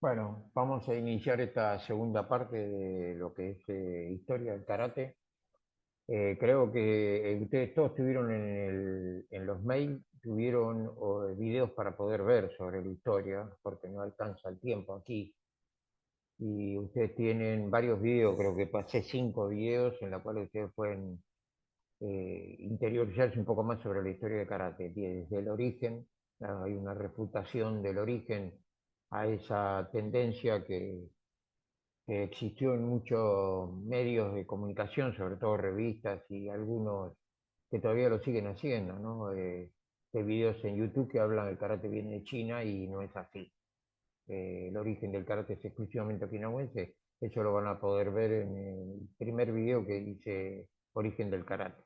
Bueno, vamos a iniciar esta segunda parte de lo que es historia del karate. Creo que ustedes todos tuvieron en los mails, tuvieron videos para poder ver sobre la historia, porque no alcanza el tiempo aquí. Y ustedes tienen varios videos, creo que pasé 5 videos en los cuales ustedes pueden interiorizarse un poco más sobre la historia del karate, desde el origen. Hay una refutación del origen a esa tendencia que existió en muchos medios de comunicación, sobre todo revistas y algunos que todavía lo siguen haciendo, ¿no? De videos en YouTube que hablan del karate viene de China y no es así. El origen del karate es exclusivamente okinawense. Eso lo van a poder ver en el primer video que dice Origen del karate.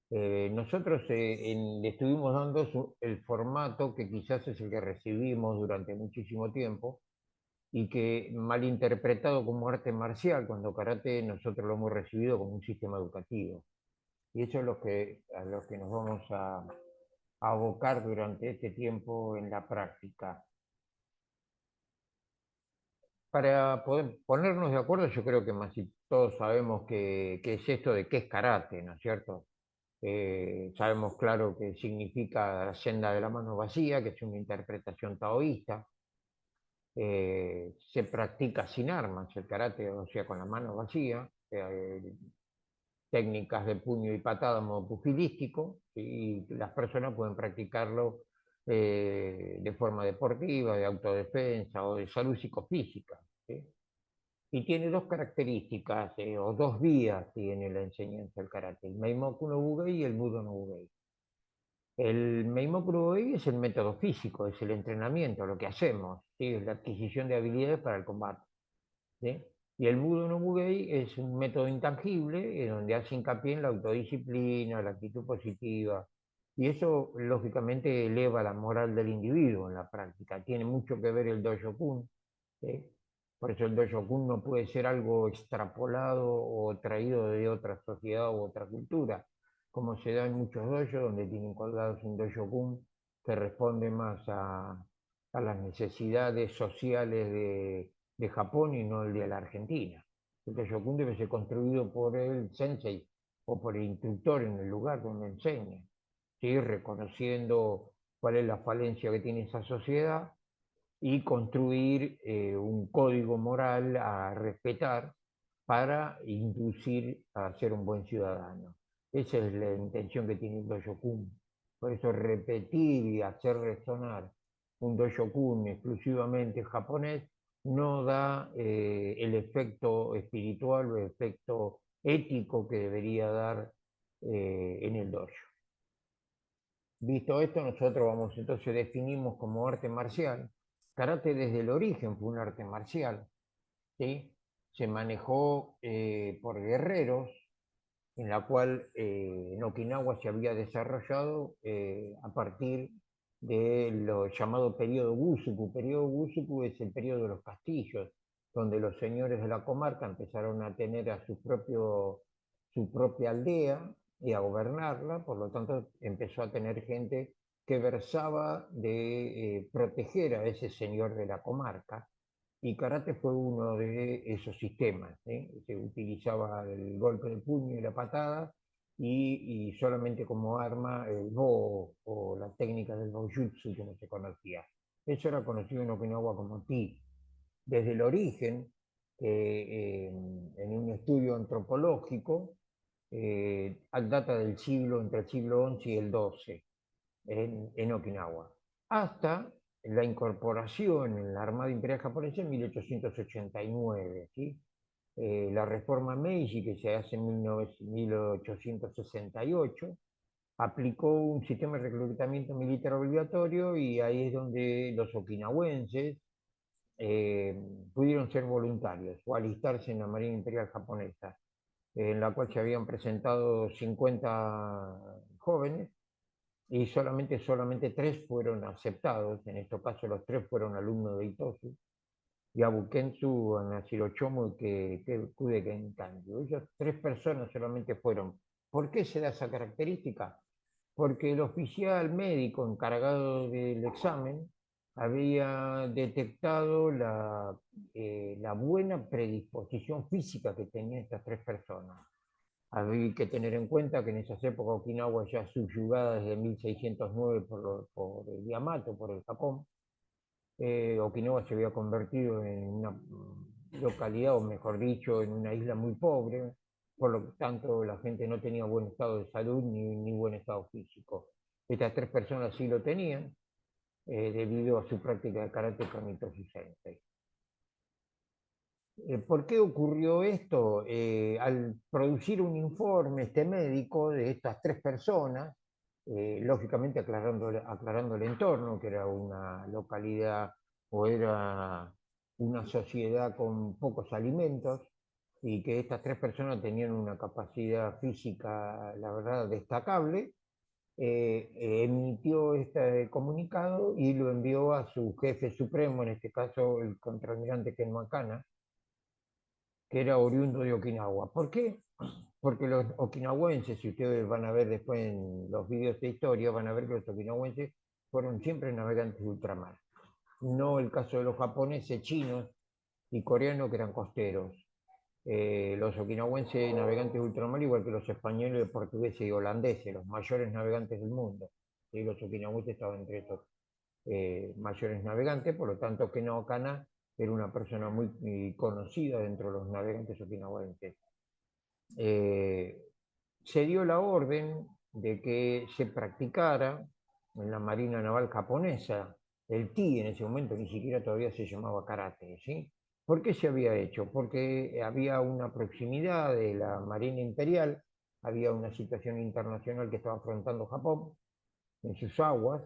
Nosotros le estuvimos dando el formato que quizás es el que recibimos durante muchísimo tiempo, y que malinterpretado como arte marcial, cuando karate nosotros lo hemos recibido como un sistema educativo. Y eso es a lo que nos vamos a abocar durante este tiempo en la práctica. Para poder ponernos de acuerdo, yo creo que más si todos sabemos qué es esto de qué es karate, ¿no es cierto? Sabemos claro que significa la senda de la mano vacía, que es una interpretación taoísta. Se practica sin armas el karate, o sea, con la mano vacía, técnicas de puño y patada a modo pugilístico, y las personas pueden practicarlo de forma deportiva, de autodefensa o de salud psicofísica. ¿Sí? Y tiene dos características, o dos vías tiene la enseñanza del karate, el Meimoku no Bugei y el Budo no Bugei. El Meimoku no Bugei es el método físico, es el entrenamiento, lo que hacemos, ¿sí? Es la adquisición de habilidades para el combate. ¿Sí? Y el Budo no Bugei es un método intangible donde hace hincapié en la autodisciplina, la actitud positiva. Y eso, lógicamente, eleva la moral del individuo en la práctica. Tiene mucho que ver el Dojo-kun. ¿Sí? Por eso el Dojo-kun no puede ser algo extrapolado o traído de otra sociedad u otra cultura, como se da en muchos dojos donde tienen colgados un Dojo-kun que responde más a las necesidades sociales de Japón y no el de la Argentina. El Dojo-kun debe ser construido por el sensei o por el instructor en el lugar donde enseña, ¿sí? Reconociendo cuál es la falencia que tiene esa sociedad y construir un código moral a respetar para inducir a ser un buen ciudadano. Esa es la intención que tiene el Dojo-kun. Por eso repetir y hacer resonar un Dojo-kun exclusivamente japonés no da el efecto espiritual o el efecto ético que debería dar en el dojo. Visto esto, nosotros vamos entonces definimos como arte marcial. Karate desde el origen fue un arte marcial, ¿sí? Se manejó por guerreros, en la cual en Okinawa se había desarrollado a partir de lo llamado periodo Gusuku. Periodo Gusuku es el periodo de los castillos, donde los señores de la comarca empezaron a tener su propia aldea y a gobernarla, por lo tanto empezó a tener gente que versaba de proteger a ese señor de la comarca, y karate fue uno de esos sistemas. ¿Sí? Se utilizaba el golpe de puño y la patada, y solamente como arma el bo o la técnica del bojutsu, que no se conocía. Eso era conocido en Okinawa como ti. Desde el origen, en un estudio antropológico, data del siglo, entre el siglo XI y el XII en Okinawa, hasta la incorporación en la Armada Imperial Japonesa en 1889, ¿sí? La reforma Meiji, que se hace en 1868, aplicó un sistema de reclutamiento militar obligatorio, y ahí es donde los okinawenses eh, pudieron ser voluntarios o alistarse en la Marina Imperial Japonesa, en la cual se habían presentado 50 jóvenes y solamente 3 fueron aceptados. En este caso los 3 fueron alumnos de Itosu, Yabukensu, Anashirochomo y que Kude Genkanju. Ellas 3 personas solamente fueron. ¿Por qué se da esa característica? Porque el oficial médico encargado del examen había detectado la buena predisposición física que tenían estas tres personas. Había que tener en cuenta que en esas épocas Okinawa ya subyugada desde 1609 por el Yamato, por el Japón. Okinawa se había convertido en una localidad, o mejor dicho, en una isla muy pobre, por lo tanto la gente no tenía buen estado de salud ni buen estado físico. Estas tres personas sí lo tenían, debido a su práctica de karate con Itoshi Sensei. ¿Por qué ocurrió esto? Al producir un informe este médico de estas tres personas, lógicamente aclarando el entorno, que era una localidad o era una sociedad con pocos alimentos, y que estas tres personas tenían una capacidad física, la verdad, destacable, emitió este comunicado y lo envió a su jefe supremo, en este caso el contraalmirante Ken Makana, que era oriundo de Okinawa. ¿Por qué? Porque los okinawenses, si ustedes van a ver después en los vídeos de historia, van a ver que los okinawenses fueron siempre navegantes de ultramar. No el caso de los japoneses, chinos y coreanos, que eran costeros. Los okinawenses navegantes de ultramar, igual que los españoles, portugueses y holandeses, los mayores navegantes del mundo. Y los okinawenses estaban entre esos mayores navegantes, por lo tanto Keno Okana era una persona muy conocida dentro de los navegantes okinawenses. Eh, Se dio la orden de que se practicara en la Marina Naval japonesa el ti, en ese momento ni siquiera todavía se llamaba karate, ¿sí? ¿Por qué se había hecho? Porque había una proximidad de la Marina Imperial, había una situación internacional que estaba afrontando Japón en sus aguas,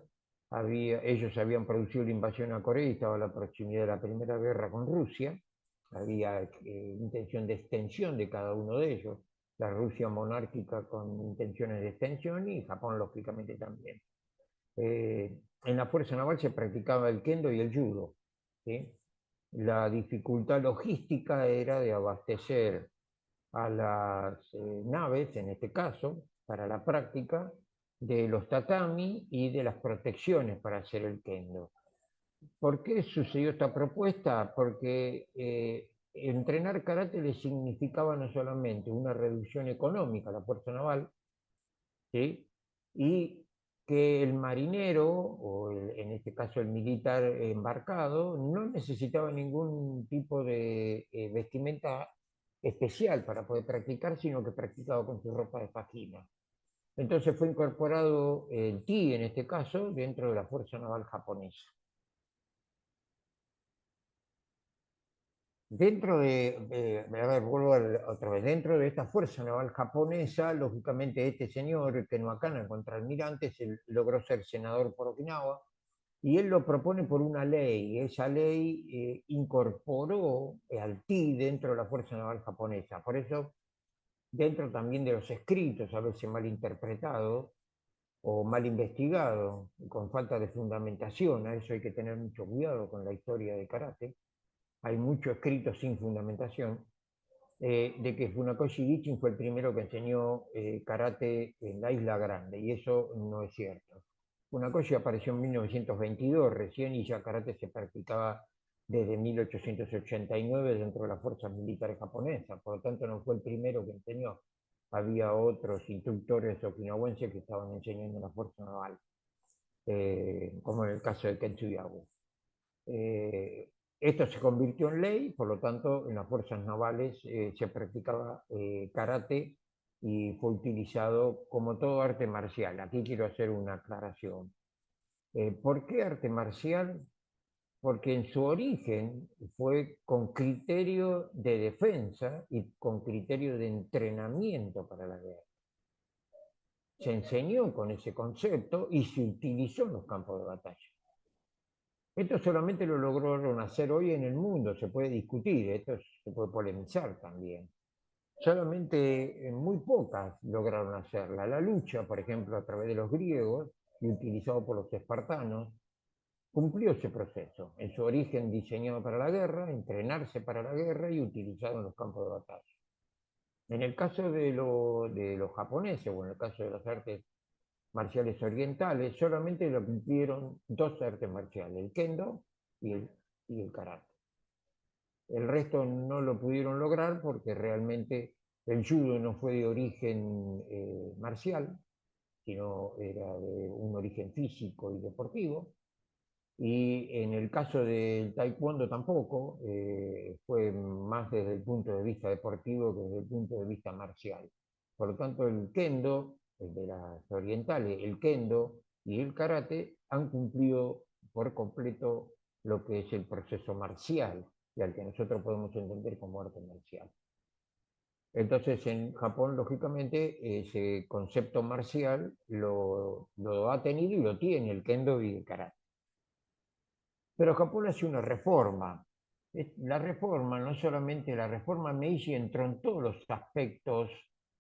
ellos habían producido la invasión a Corea y estaba a la proximidad de la Primera Guerra con Rusia, había intención de extensión de cada uno de ellos, la Rusia monárquica con intenciones de extensión y Japón lógicamente también. En la Fuerza Naval se practicaba el kendo y el judo, ¿sí? La dificultad logística era de abastecer a las naves, en este caso, para la práctica, de los tatami y de las protecciones para hacer el kendo. ¿Por qué sucedió esta propuesta? Porque entrenar karate le significaba no solamente una reducción económica a la fuerza naval, ¿sí? Y que el marinero, o en este caso el militar embarcado, no necesitaba ningún tipo de vestimenta especial para poder practicar, sino que practicaba con su ropa de faquina. Entonces fue incorporado el ti, en este caso, dentro de la Fuerza Naval japonesa. A ver, vuelvo otra vez, dentro de esta fuerza naval japonesa, lógicamente este señor, Ken Makana, el contraalmirante, logró ser senador por Okinawa, y él lo propone por una ley. Esa ley incorporó al TI dentro de la fuerza naval japonesa. Por eso, dentro también de los escritos, a veces mal interpretados o mal investigados, con falta de fundamentación, a eso hay que tener mucho cuidado con la historia de karate, hay mucho escrito sin fundamentación, de que Funakoshi Gichin fue el primero que enseñó karate en la Isla Grande, y eso no es cierto. Funakoshi apareció en 1922 recién, y ya karate se practicaba desde 1889 dentro de las fuerzas militares japonesas, por lo tanto no fue el primero que enseñó. Había otros instructores okinawenses que estaban enseñando en la fuerza naval, como en el caso de Ken Tsuyabu. Esto se convirtió en ley, por lo tanto, en las fuerzas navales se practicaba karate y fue utilizado como todo arte marcial. Aquí quiero hacer una aclaración. ¿Por qué arte marcial? Porque en su origen fue con criterio de defensa y con criterio de entrenamiento para la guerra. Se enseñó con ese concepto y se utilizó en los campos de batalla. Esto solamente lo lograron hacer hoy en el mundo, se puede discutir, esto se puede polemizar también. Solamente muy pocas lograron hacerla. La lucha, por ejemplo, a través de los griegos y utilizado por los espartanos, cumplió ese proceso. En su origen diseñado para la guerra, entrenarse para la guerra y utilizado en los campos de batalla. En el caso de los japoneses, o en el caso de las artes marciales orientales, solamente lo cumplieron dos artes marciales, el kendo y el karate. El resto no lo pudieron lograr porque realmente el judo no fue de origen marcial, sino era de un origen físico y deportivo. Y en el caso del taekwondo tampoco, fue más desde el punto de vista deportivo que desde el punto de vista marcial. Por lo tanto, el kendo, el de las orientales, el kendo y el karate han cumplido por completo lo que es el proceso marcial y al que nosotros podemos entender como arte marcial. Entonces, en Japón, lógicamente, ese concepto marcial lo ha tenido y lo tiene el kendo y el karate. Pero Japón hace una reforma. La reforma, no solamente la reforma Meiji, entró en todos los aspectos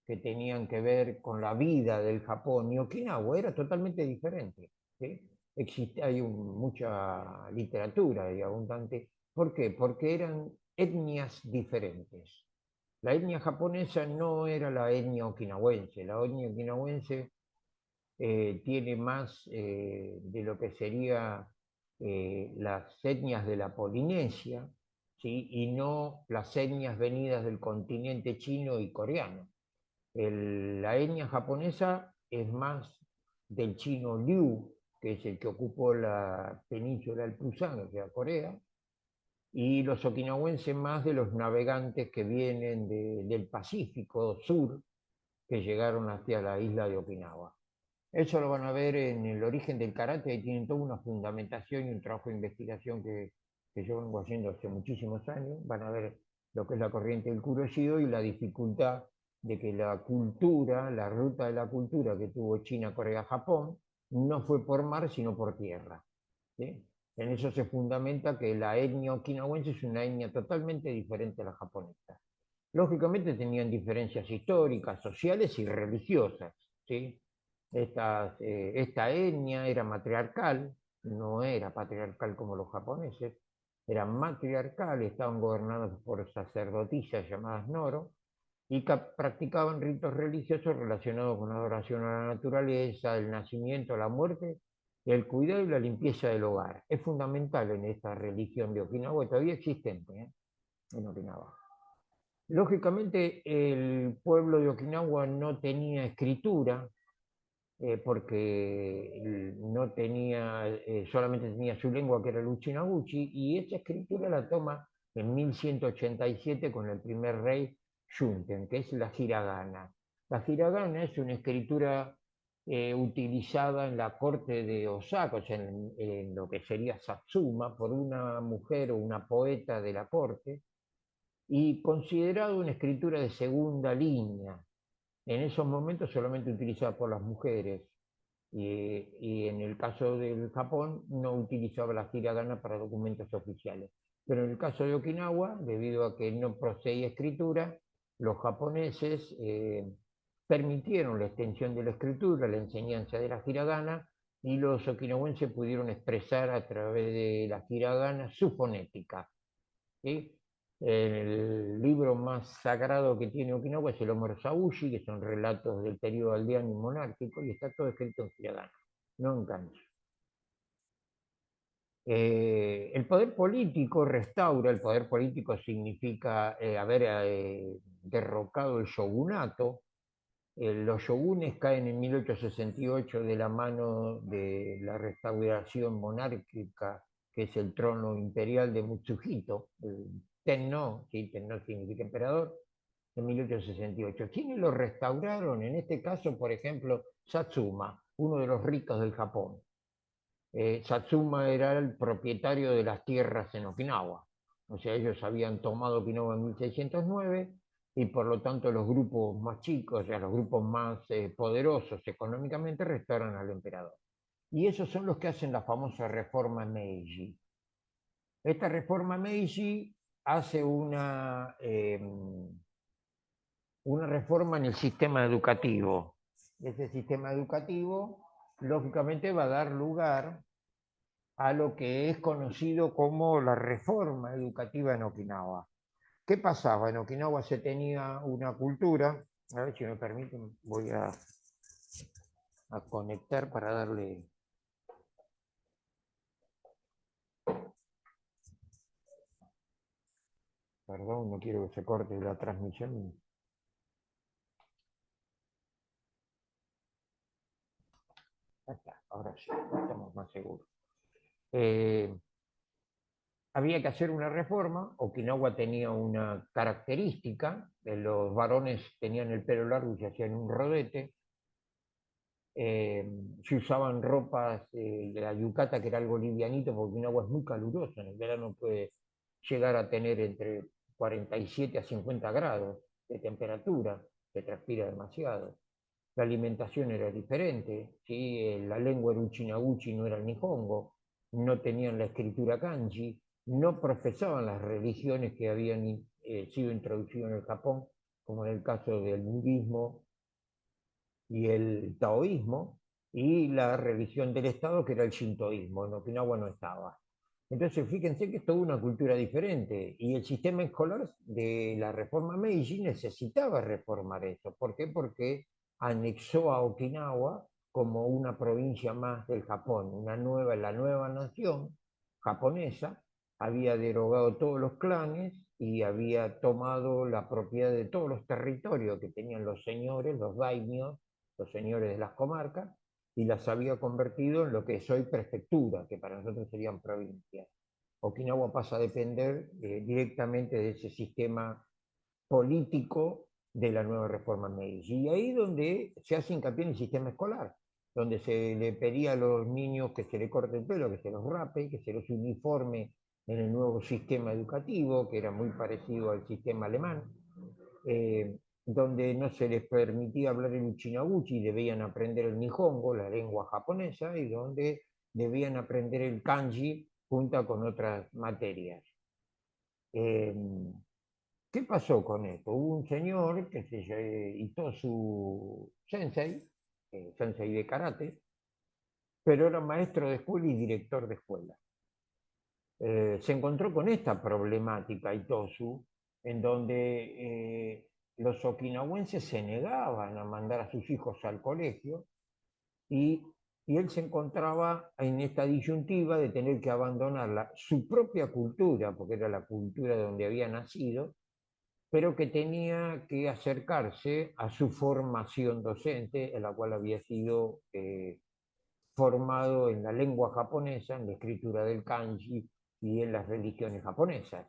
que tenían que ver con la vida del Japón. Y Okinawa era totalmente diferente. ¿Sí? Hay mucha literatura y abundante. ¿Por qué? Porque eran etnias diferentes. La etnia japonesa no era la etnia okinawense. La etnia okinawense tiene más de lo que sería las etnias de la Polinesia, ¿sí? Y no las etnias venidas del continente chino y coreano. La etnia japonesa es más del chino Liu, que es el que ocupó la península del Pusan, o sea, Corea, y los okinawenses más de los navegantes que vienen del Pacífico Sur, que llegaron hacia la isla de Okinawa. Eso lo van a ver en el origen del karate, ahí tienen toda una fundamentación y un trabajo de investigación que yo vengo haciendo hace muchísimos años. Van a ver lo que es la corriente del Kuroshio y la dificultad de que la cultura, la ruta de la cultura que tuvo China, Corea, Japón, no fue por mar, sino por tierra. ¿Sí? En eso se fundamenta que la etnia okinawense es una etnia totalmente diferente a la japonesa. Lógicamente tenían diferencias históricas, sociales y religiosas. ¿Sí? Esta etnia era matriarcal, no era patriarcal como los japoneses, era matriarcal, estaban gobernados por sacerdotisas llamadas Noro y practicaban ritos religiosos relacionados con la adoración a la naturaleza, el nacimiento, la muerte, el cuidado y la limpieza del hogar. Es fundamental en esta religión de Okinawa, todavía existente, en Okinawa. Lógicamente, el pueblo de Okinawa no tenía escritura, porque no tenía, solamente tenía su lengua, que era el Uchinaguchi, y esa escritura la toma en 1187 con el primer rey Shunten, que es la hiragana. La hiragana es una escritura utilizada en la corte de Osaka, o sea, en lo que sería Satsuma, por una mujer o una poeta de la corte, y considerado una escritura de segunda línea, en esos momentos solamente utilizada por las mujeres, y en el caso del Japón no utilizaba la hiragana para documentos oficiales. Pero en el caso de Okinawa, debido a que no poseía escritura, los japoneses permitieron la extensión de la escritura, la enseñanza de la hiragana, y los okinawenses pudieron expresar a través de la hiragana su fonética. ¿Sí? El libro más sagrado que tiene Okinawa es el Homer Saushi, que son relatos del periodo aldeano y monárquico, y está todo escrito en hiragana, no en kanji. El poder político restaura, el poder político significa haber derrocado el shogunato. Los shogunes caen en 1868 de la mano de la restauración monárquica, que es el trono imperial de Mutsuhito, el Tenno, ¿sí? Tenno significa emperador, en 1868. ¿Quiénes lo restauraron? En este caso, por ejemplo, Satsuma, uno de los ricos del Japón. Satsuma era el propietario de las tierras en Okinawa. O sea, ellos habían tomado Okinawa en 1609 y por lo tanto los grupos más chicos, o sea, los grupos más poderosos económicamente, restauran al emperador. Y esos son los que hacen la famosa reforma Meiji. Esta reforma Meiji hace una reforma en el sistema educativo. Ese sistema educativo, lógicamente, va a dar lugar a lo que es conocido como la reforma educativa en Okinawa. ¿Qué pasaba? En Okinawa se tenía una cultura, a ver si me permiten, voy a a conectar para darle... Perdón, no quiero que se corte la transmisión. Ya está, ahora sí, estamos más seguros. Eh, Había que hacer una reforma. Okinawa tenía una característica, los varones tenían el pelo largo y se hacían un rodete, se usaban ropas de la yukata, que era algo livianito, porque Okinawa es muy caluroso, en el verano puede llegar a tener entre 47 a 50 grados de temperatura, se transpira demasiado. La alimentación era diferente, ¿sí? La lengua era uchinaguchi, no era el nihongo, no tenían la escritura kanji, no profesaban las religiones que habían sido introducidas en el Japón, como en el caso del budismo y el taoísmo, y la religión del Estado, que era el shintoísmo. En Okinawa no estaba. Entonces, fíjense que es toda una cultura diferente, y el sistema escolar de la reforma Meiji necesitaba reformar eso. ¿Por qué? Porque anexó a Okinawa como una provincia más del Japón, la nueva nación japonesa, había derogado todos los clanes y había tomado la propiedad de todos los territorios que tenían los señores, los daimios, los señores de las comarcas, y las había convertido en lo que es hoy prefectura, que para nosotros serían provincias. Okinawa pasa a depender directamente de ese sistema político de la nueva reforma Meiji. Y ahí donde se hace hincapié en el sistema escolar, donde se le pedía a los niños que se le corte el pelo, que se los rape, que se los uniforme en el nuevo sistema educativo, que era muy parecido al sistema alemán, eh, donde no se les permitía hablar el uchinaguchi, debían aprender el nihongo, la lengua japonesa, y donde debían aprender el kanji junto con otras materias. Eh, ¿Qué pasó con esto? Hubo un señor que se llama Itosu Sensei, sensei de karate, pero era maestro de escuela y director de escuela. Se encontró con esta problemática Itosu, en donde los okinawenses se negaban a mandar a sus hijos al colegio, y, y él se encontraba en esta disyuntiva de tener que abandonar su propia cultura, porque era la cultura donde había nacido, pero que tenía que acercarse a su formación docente, en la cual había sido formado en la lengua japonesa, en la escritura del kanji y en las religiones japonesas.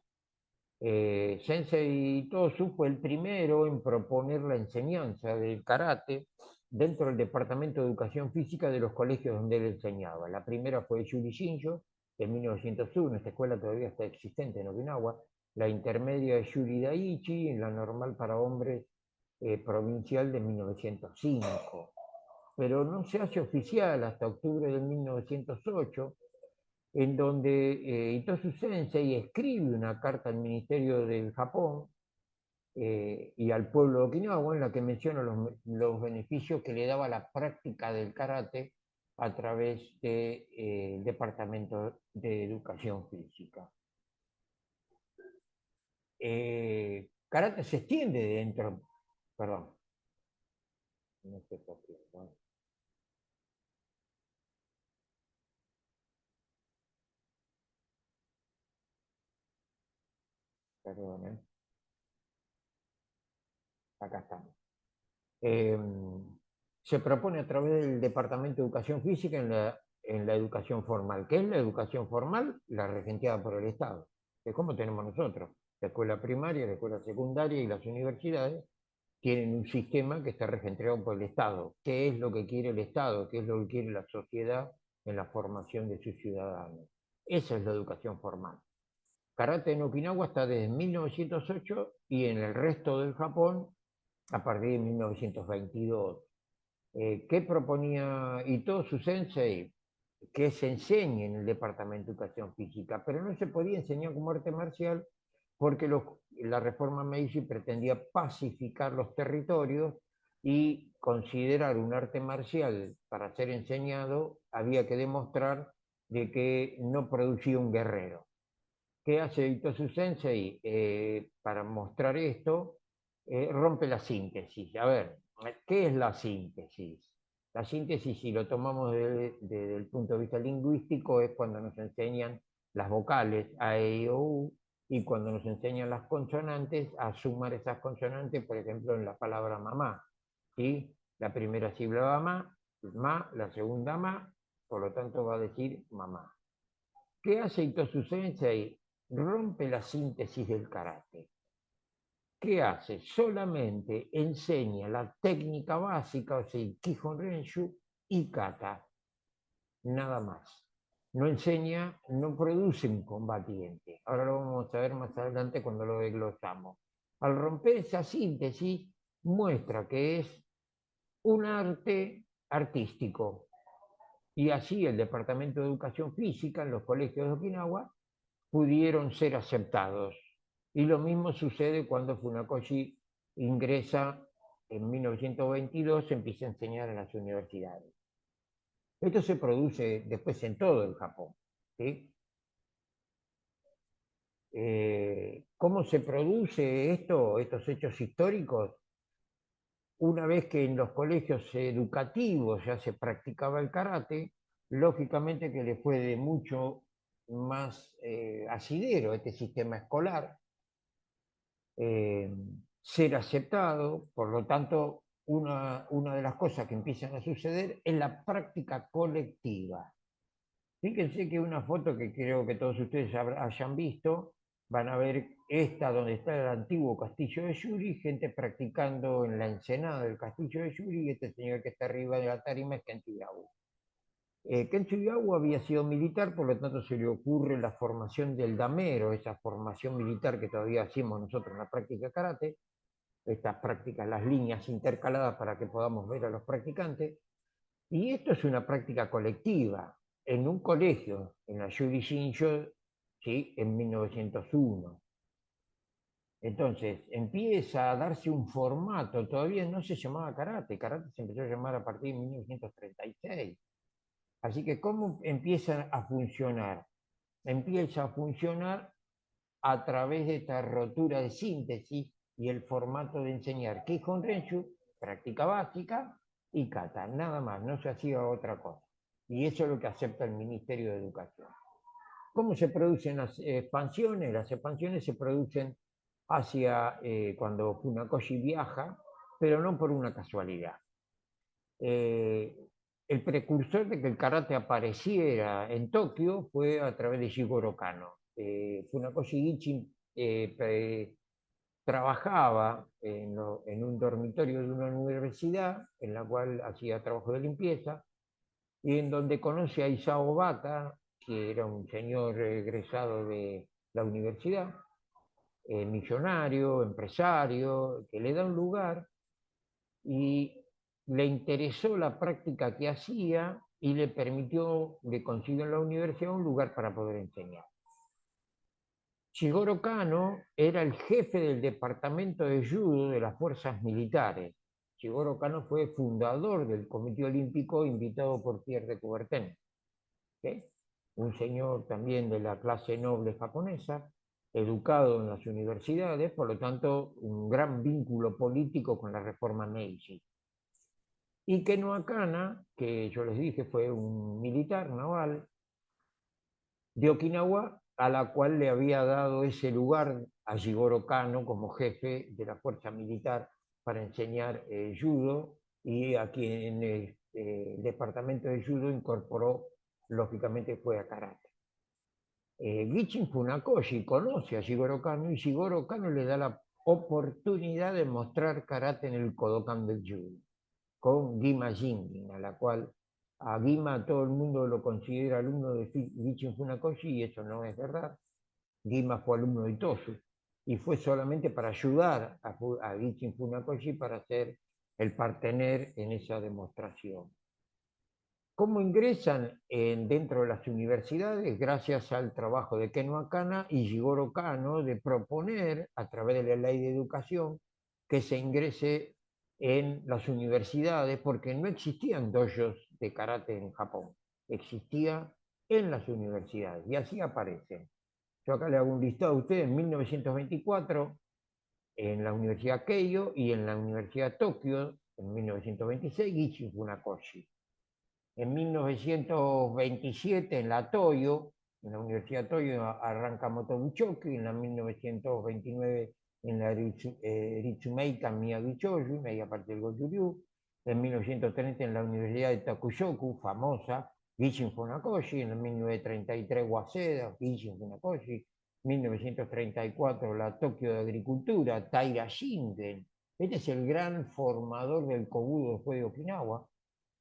Sensei Tosu fue el primero en proponer la enseñanza del karate dentro del Departamento de Educación Física de los colegios donde él enseñaba. La primera fue Yuri Shinjo, en 1901, esta escuela todavía está existente en Okinawa. La intermedia es Yuri Daiichi, la normal para hombres provincial de 1905. Pero no se hace oficial hasta octubre de 1908, en donde Itosu Sensei escribe una carta al Ministerio del Japón y al pueblo de Okinawa, en la que menciona los beneficios que le daba la práctica del karate a través del Departamento de Educación Física. Karate se extiende dentro, perdón, no sé por qué, ¿no? Perdón, acá estamos. Eh, Se propone a través del Departamento de Educación Física en la educación formal. ¿Qué es la educación formal? La regenteada por el Estado, que es como tenemos nosotros. La escuela primaria, la escuela secundaria y las universidades tienen un sistema que está regenteado por el Estado. ¿Qué es lo que quiere el Estado? ¿Qué es lo que quiere la sociedad en la formación de sus ciudadanos? Esa es la educación formal. Karate en Okinawa está desde 1908 y en el resto del Japón a partir de 1922. ¿Qué proponía Itosu Sensei? Que se enseñe en el Departamento de Educación Física, pero no se podía enseñar como arte marcial porque la reforma Meiji pretendía pacificar los territorios, y considerar un arte marcial para ser enseñado había que demostrar de que no producía un guerrero. ¿Qué hace Itosu Sensei? Para mostrar esto, rompe la síntesis. A ver, ¿qué es la síntesis? La síntesis, si lo tomamos desde el punto de vista lingüístico, es cuando nos enseñan las vocales A, E, I, O, U, y cuando nos enseñan las consonantes, a sumar esas consonantes, por ejemplo, en la palabra mamá. ¿Sí? La primera sílaba ma, la segunda ma, por lo tanto va a decir mamá. ¿Qué hace Itosu Sensei? Rompe la síntesis del karate. ¿Qué hace? Solamente enseña la técnica básica, o sea, Kihon Renshu y kata, nada más. No enseña, no produce un combatiente. Ahora lo vamos a ver más adelante cuando lo desglosamos. Al romper esa síntesis, muestra que es un arte artístico. Y así el Departamento de Educación Física en los colegios de Okinawa pudieron ser aceptados. Y lo mismo sucede cuando Funakoshi ingresa en 1922, empieza a enseñar en las universidades. Esto se produce después en todo el Japón. ¿Sí? ¿Cómo se produce esto, estos hechos históricos? Una vez que en los colegios educativos ya se practicaba el karate, lógicamente que le fue de mucho más asidero este sistema escolar, eh, ser aceptado, por lo tanto, una de las cosas que empiezan a suceder es la práctica colectiva. Fíjense que una foto que creo que todos ustedes hayan visto, van a ver esta donde está el antiguo castillo de Yuri, gente practicando en la ensenada del castillo de Yuri, y este señor que está arriba de la tarima es Ken Tsugawa. Ken Tsugawa había sido militar, por lo tanto se le ocurre la formación del damero, esa formación militar que todavía hacemos nosotros en la práctica de karate, estas prácticas, las líneas intercaladas para que podamos ver a los practicantes. Y esto es una práctica colectiva en un colegio, en la Yuri Shinjo, ¿sí? En 1901. Entonces empieza a darse un formato, todavía no se llamaba karate, karate se empezó a llamar a partir de 1936. Así que, ¿cómo empieza a funcionar? Empieza a funcionar a través de esta rotura de síntesis y el formato de enseñar Kihon Renshu, práctica básica, y kata, nada más, no se hacía otra cosa. Y eso es lo que acepta el Ministerio de Educación. ¿Cómo se producen las expansiones? Las expansiones se producen hacia cuando Funakoshi viaja, pero no por una casualidad. Eh, el precursor de que el karate apareciera en Tokio fue a través de Jigoro Kano. Funakoshi Gichin trabajaba en un dormitorio de una universidad en la cual hacía trabajo de limpieza y en donde conoce a Isao Bata, que era un señor egresado de la universidad, millonario, empresario, que le da un lugar y le interesó la práctica que hacía y le permitió, le consiguió en la universidad un lugar para poder enseñar. Shigoro Kano era el jefe del departamento de judo de las fuerzas militares. Shigoro Kano fue fundador del Comité Olímpico invitado por Pierre de Coubertin, ¿sí? Un señor también de la clase noble japonesa, educado en las universidades, por lo tanto, un gran vínculo político con la reforma Meiji. Y Keno Akana, que yo les dije fue un militar naval de Okinawa, a la cual le había dado ese lugar a Jigoro Kano como jefe de la fuerza militar para enseñar judo, y a quien el departamento de judo incorporó, lógicamente, fue a karate. Gichin Funakoshi conoce a Jigoro Kano y Jigoro Kano le da la oportunidad de mostrar karate en el Kodokan del judo con Gima Jingin, a la cual a Gima todo el mundo lo considera alumno de Gichin Funakoshi, y eso no es verdad. Gima fue alumno de Tosu y fue solamente para ayudar a Gichin Funakoshi para ser el partener en esa demostración. ¿Cómo ingresan dentro de las universidades? Gracias al trabajo de Keno Akana y Jigoro Kano de proponer, a través de la ley de educación, que se ingrese en las universidades, porque no existían dojos de karate en Japón, existía en las universidades, y así aparecen. Yo acá le hago un listado a ustedes: en 1924, en la Universidad Keio y en la Universidad Tokio, en 1926, Gichin Funakoshi. En 1927, en la Toyo, en la Universidad Toyo, arranca Motobuchoki, en la 1929 en la Ritsumeikan Miyagi Choyu, media parte del Goju-ryu, en 1930 en la Universidad de Takushoku, famosa, Gichin Funakoshi, en 1933 Waseda, Gichin Funakoshi, 1934 la Tokio de Agricultura, Taira Shingen. Este es el gran formador del Kobudo después de Okinawa.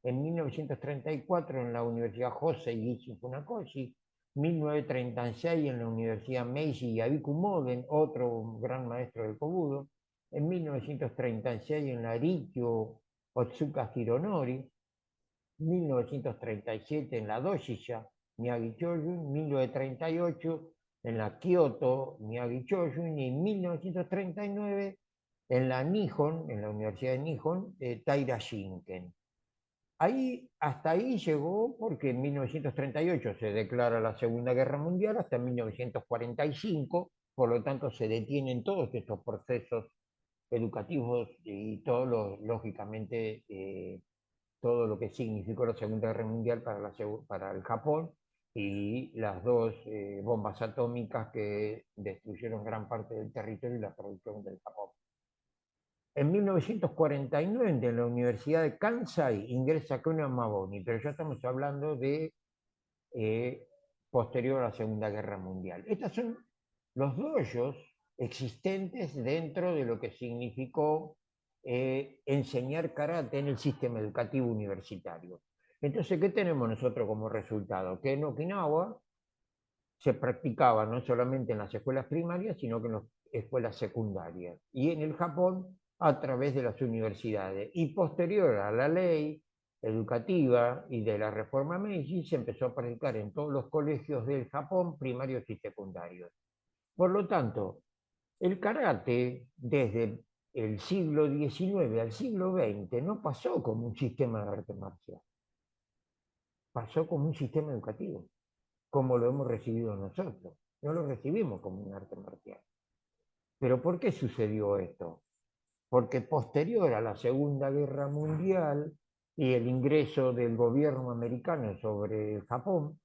En 1934 en la Universidad Hosei Gichin Funakoshi, 1936 en la Universidad Meiji Yabiku Moden, otro gran maestro del Kobudo, en 1936 en la Rikyo Otsuka Hironori, 1937 en la Doshisha Miyagi Choyun, 1938 en la Kyoto Miyagi Choyun y en 1939 en la Nihon, en la Universidad de Nihon, Taira Shinken. Hasta ahí llegó porque en 1938 se declara la Segunda Guerra Mundial, hasta 1945, por lo tanto se detienen todos estos procesos educativos y lógicamente, todo lo que significó la Segunda Guerra Mundial para el Japón y las dos bombas atómicas que destruyeron gran parte del territorio y la producción del Japón. En 1949, en la Universidad de Kansai, ingresa Kono Maboni, pero ya estamos hablando de posterior a la Segunda Guerra Mundial. Estos son los dojos existentes dentro de lo que significó enseñar karate en el sistema educativo universitario. Entonces, ¿qué tenemos nosotros como resultado? Que en Okinawa se practicaba no solamente en las escuelas primarias, sino que en las escuelas secundarias. Y en el Japón, a través de las universidades. Y posterior a la ley educativa y de la reforma Meiji, se empezó a practicar en todos los colegios del Japón, primarios y secundarios. Por lo tanto, el karate, desde el siglo XIX al siglo XX, no pasó como un sistema de arte marcial, pasó como un sistema educativo, como lo hemos recibido nosotros. No lo recibimos como un arte marcial. ¿Pero por qué sucedió esto? Porque posterior a la Segunda Guerra Mundial y el ingreso del gobierno americano sobre el Japón,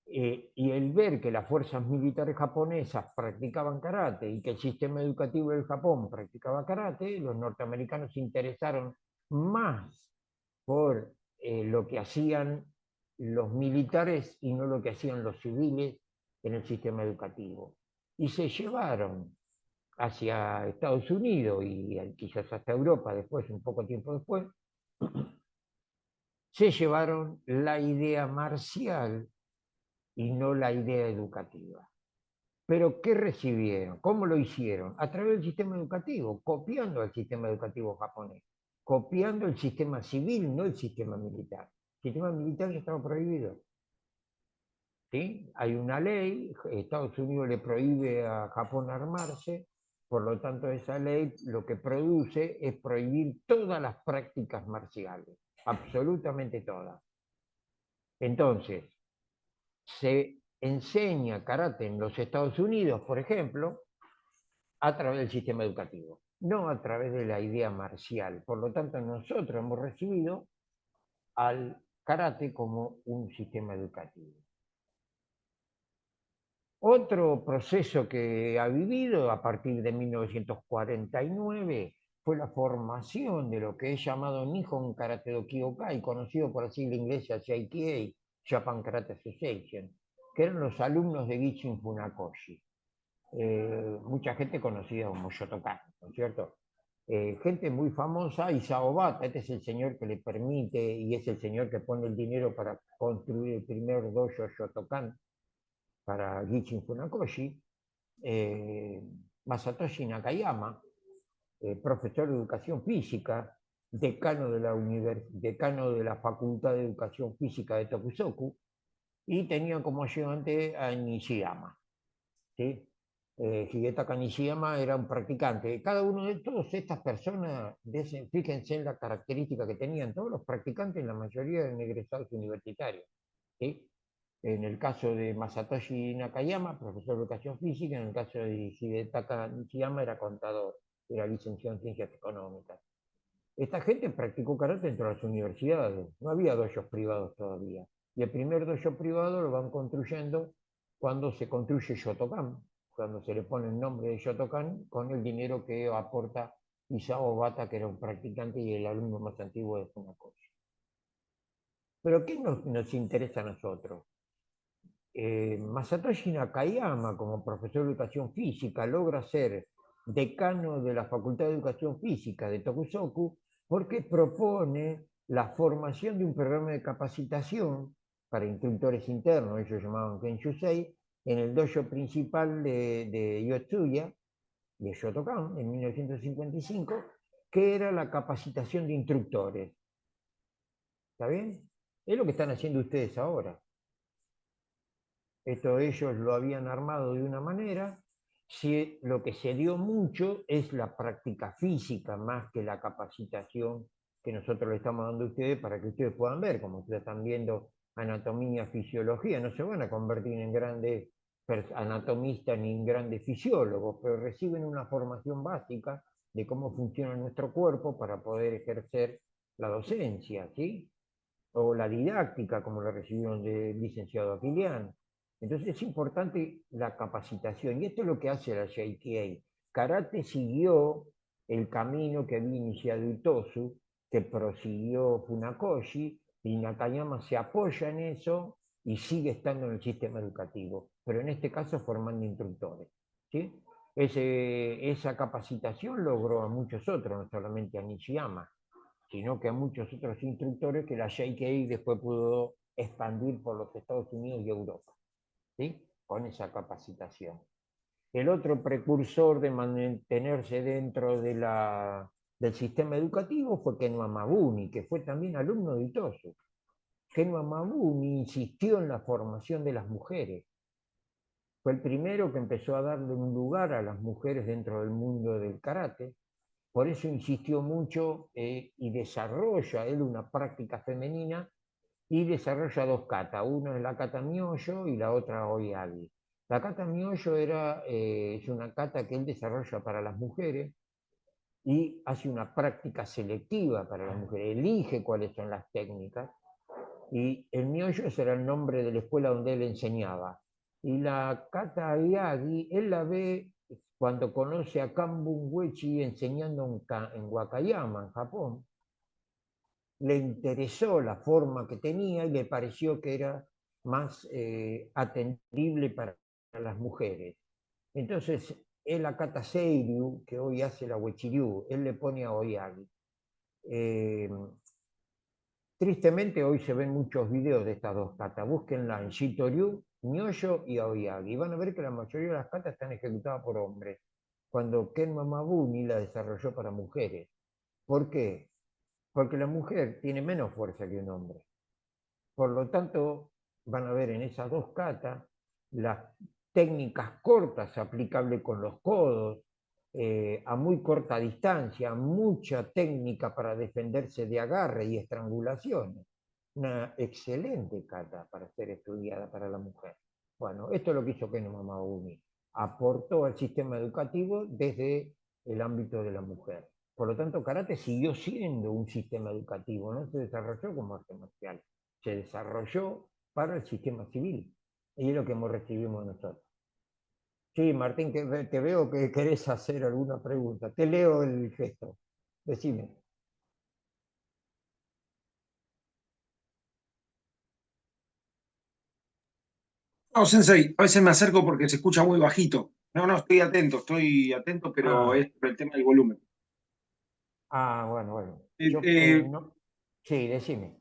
y el ver que las fuerzas militares japonesas practicaban karate y que el sistema educativo del Japón practicaba karate, los norteamericanos se interesaron más por lo que hacían los militares y no lo que hacían los civiles en el sistema educativo. Y se llevaron hacia Estados Unidos y quizás hasta Europa después, un poco tiempo después, se llevaron la idea marcial y no la idea educativa. Pero ¿qué recibieron? ¿Cómo lo hicieron? A través del sistema educativo, copiando el sistema educativo japonés, copiando el sistema civil, no el sistema militar. El sistema militar ya estaba prohibido. ¿Sí? Hay una ley, Estados Unidos le prohíbe a Japón armarse, por lo tanto esa ley lo que produce es prohibir todas las prácticas marciales, absolutamente todas. Entonces, se enseña karate en los Estados Unidos, por ejemplo, a través del sistema educativo, no a través de la idea marcial. Por lo tanto, nosotros hemos recibido al karate como un sistema educativo. Otro proceso que ha vivido a partir de 1949 fue la formación de lo que es llamado Nihon Karate Do Kyokai, conocido por la sigla inglesa JKA, Japan Karate Association, que eran los alumnos de Gichin Funakoshi. Mucha gente conocida como Shotokan, ¿no es cierto? Gente muy famosa, Isao Bata, este es el señor que le permite y es el señor que pone el dinero para construir el primer dojo Shotokan para Gichin Funakoshi, Masatoshi Nakayama, profesor de educación física, decano de la Facultad de Educación Física de Tokusoku, y tenía como ayudante a Nishiyama. ¿Sí? Hidetaka Nishiyama era un practicante. Cada uno de todas estas personas, fíjense en la característica que tenían, todos los practicantes, la mayoría eran egresados universitarios. ¿Sí? En el caso de Masatoshi Nakayama, profesor de educación física; en el caso de Hidetaka Nishiyama, era contador, era licenciado en ciencias económicas. Esta gente practicó karate dentro de las universidades, no había dojos privados todavía. Y el primer dojo privado lo van construyendo cuando se construye Shotokan, cuando se le pone el nombre de Shotokan con el dinero que aporta Isao Bata, que era un practicante y el alumno más antiguo de Funakoshi. Pero ¿qué nos interesa a nosotros? Masatoshi Nakayama, como profesor de educación física, logra ser decano de la Facultad de Educación Física de Tokusoku porque propone la formación de un programa de capacitación para instructores internos, ellos llamaban Kenshusei, en el dojo principal de Yotsuya, de Shotokan, en 1955, que era la capacitación de instructores. ¿Está bien? Es lo que están haciendo ustedes ahora. Esto ellos lo habían armado de una manera. Si lo que se dio mucho es la práctica física más que la capacitación que nosotros le estamos dando a ustedes para que ustedes puedan ver, como ustedes están viendo anatomía, fisiología, no se van a convertir en grandes anatomistas ni en grandes fisiólogos, pero reciben una formación básica de cómo funciona nuestro cuerpo para poder ejercer la docencia, ¿sí? O la didáctica, como la recibieron del licenciado Aquilián. Entonces es importante la capacitación, y esto es lo que hace la JTA. Karate siguió el camino que había iniciado Itosu, que prosiguió Funakoshi, y Nakayama se apoya en eso y sigue estando en el sistema educativo, pero en este caso formando instructores. ¿Sí? Esa capacitación logró a muchos otros, no solamente a Nishiyama, sino que a muchos otros instructores que la JKI después pudo expandir por los Estados Unidos y Europa, ¿sí? Con esa capacitación. El otro precursor de mantenerse dentro del sistema educativo fue Ken Mamabuni, que fue también alumno de Itosu. Ken Mamabuni insistió en la formación de las mujeres. Fue el primero que empezó a darle un lugar a las mujeres dentro del mundo del karate. Por eso insistió mucho y desarrolla él una práctica femenina y desarrolla dos katas. Una es la kata Myoyo y la otra Oyagi. La kata Myoyo es una kata que él desarrolla para las mujeres y hace una práctica selectiva para las mujeres. Elige cuáles son las técnicas. Y el Myoyo será el nombre de la escuela donde él enseñaba. Y la kata Oyagi, él la ve cuando conoce a Kambun Uechi enseñando en Wakayama, en Japón. Le interesó la forma que tenía y le pareció que era más atendible para las mujeres. Entonces, él a Kata Seiryu, que hoy hace la Uechiryu, él le pone a Oyagi. Tristemente hoy se ven muchos videos de estas dos katas. Búsquenla en Shitoryu, Nyoyo y Aoyagi. Y van a ver que la mayoría de las katas están ejecutadas por hombres, cuando Ken Mamabuni la desarrolló para mujeres. ¿Por qué? Porque la mujer tiene menos fuerza que un hombre. Por lo tanto, van a ver en esas dos katas las técnicas cortas aplicables con los codos, a muy corta distancia, mucha técnica para defenderse de agarre y estrangulaciones. Una excelente kata para ser estudiada para la mujer. Bueno, esto es lo que hizo Ken Mamabuni. Aportó al sistema educativo desde el ámbito de la mujer. Por lo tanto, karate siguió siendo un sistema educativo, no se desarrolló como arte marcial, se desarrolló para el sistema civil. Y es lo que recibimos nosotros. Sí, Martín, que te veo que querés hacer alguna pregunta. Te leo el gesto. Decime. No, Sensei, a veces me acerco porque se escucha muy bajito. No, no, estoy atento, pero Ah, es por el tema del volumen. bueno, bueno. Eh, eh, No. Sí, decime.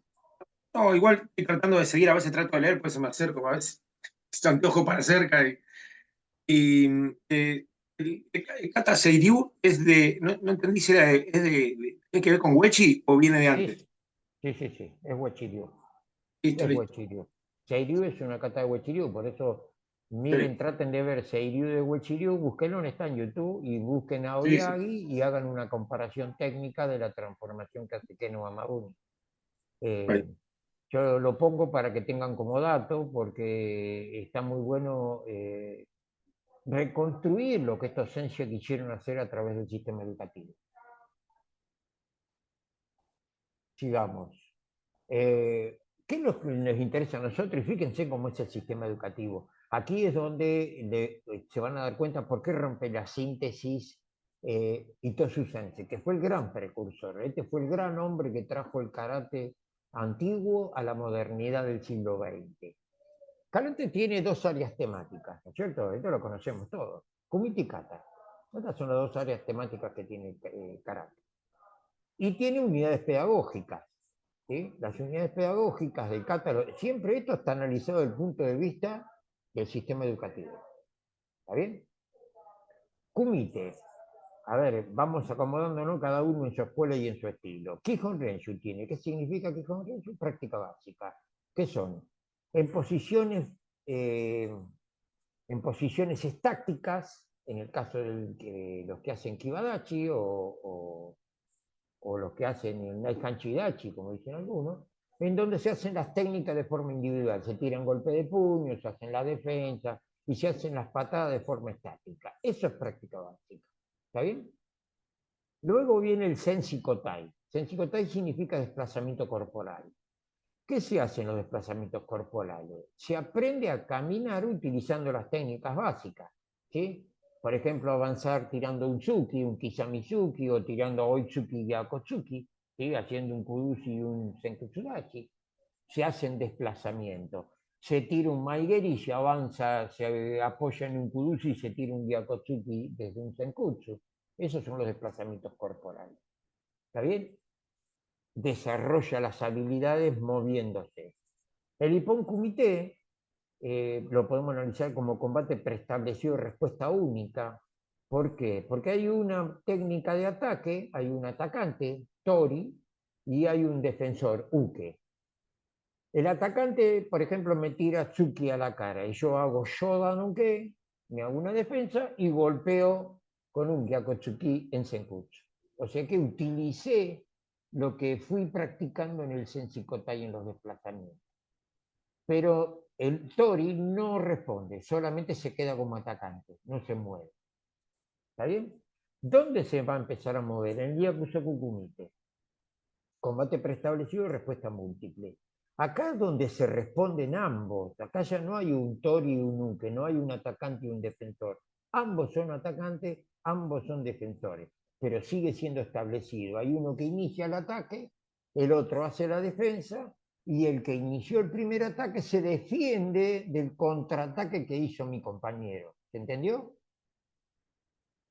no, igual estoy tratando de seguir, a veces trato de leer, pues se me acerco, a veces se antojo para cerca. Y, el Kata Seiryu es de, no, no entendí si era ¿tiene que ver con Wechi o viene de Sí, antes? sí, sí, sí. Es Huachiryu. Listo, Es listo. Huachiryu. Seiryu es una kata de Huachiryu, por eso Sí, miren, traten de ver Seiryu de Huachiryu, búsquenlo, está en YouTube, y busquen a sí, sí. Oyagi y hagan una comparación técnica de la transformación que hace Keno Amabuni. Ahí. Eh, yo lo pongo para que tengan como dato, porque está muy bueno reconstruir lo que estos ciencias quisieron hacer a través del sistema educativo. sigamos. ¿Qué es lo que nos interesa a nosotros? Y fíjense cómo es el sistema educativo. Aquí es donde se van a dar cuenta por qué rompe la síntesis Ito Susanse, que fue el gran precursor. Este fue el gran hombre que trajo el karate antiguo a la modernidad del siglo XX. Karate tiene dos áreas temáticas, ¿no es cierto? Esto lo conocemos todos. Kumite y Kata. Estas son las dos áreas temáticas que tiene karate. Y tiene unidades pedagógicas. ¿Sí? Las unidades pedagógicas del Kata, siempre esto está analizado desde el punto de vista del sistema educativo. ¿Está bien? Kumite. A ver, vamos acomodándonos cada uno en su escuela y en su estilo. Kihon Renshu tiene. ¿Qué significa Kihon Renshu? Práctica básica. ¿Qué son? En posiciones, eh, en posiciones estáticas, en el caso de los que hacen Kibadachi o los que hacen el Naikanchi-dachi, como dicen algunos, en donde se hacen las técnicas de forma individual, se tiran golpes de puño, se hacen la defensa y se hacen las patadas de forma estática. Eso es práctica básica. ¿Está bien? Luego viene el Sensikotai. Sensikotai significa desplazamiento corporal. ¿Qué se hace en los desplazamientos corporales? Se aprende a caminar utilizando las técnicas básicas. ¿Sí? Por ejemplo, avanzar tirando un tsuki, un kisamizuki, o tirando oitsuki y akotsuki, ¿sí? Haciendo un kurushi y un senkutsudachi. Se hacen desplazamientos. Se tira un maigeri, se avanza, se apoya en un kurushi y se tira un gyakotsuki desde un senkutsu. Esos son los desplazamientos corporales. ¿Está bien? Desarrolla las habilidades moviéndose. El Ippon Kumite lo podemos analizar como combate preestablecido de respuesta única. ¿Por qué? Porque hay una técnica de ataque, hay un atacante, Tori, y hay un defensor, Uke. El atacante, por ejemplo, me tira Tsuki a la cara y yo hago Shodan Uke, me hago una defensa y golpeo con un Gyakotsuki en Senkutsu. O sea que utilicé lo que fui practicando en el Sensikotai en los desplazamientos. Pero el Tori no responde, solamente se queda como atacante, no se mueve. ¿Está bien? ¿Dónde se va a empezar a mover? En el Yakusoku Kumite. Combate preestablecido y respuesta múltiple. Acá es donde se responden ambos. Acá ya no hay un Tori y un Uke, no hay un atacante y un defensor. Ambos son atacantes, ambos son defensores, pero sigue siendo establecido. Hay uno que inicia el ataque, el otro hace la defensa, y el que inició el primer ataque se defiende del contraataque que hizo mi compañero. ¿Se entendió?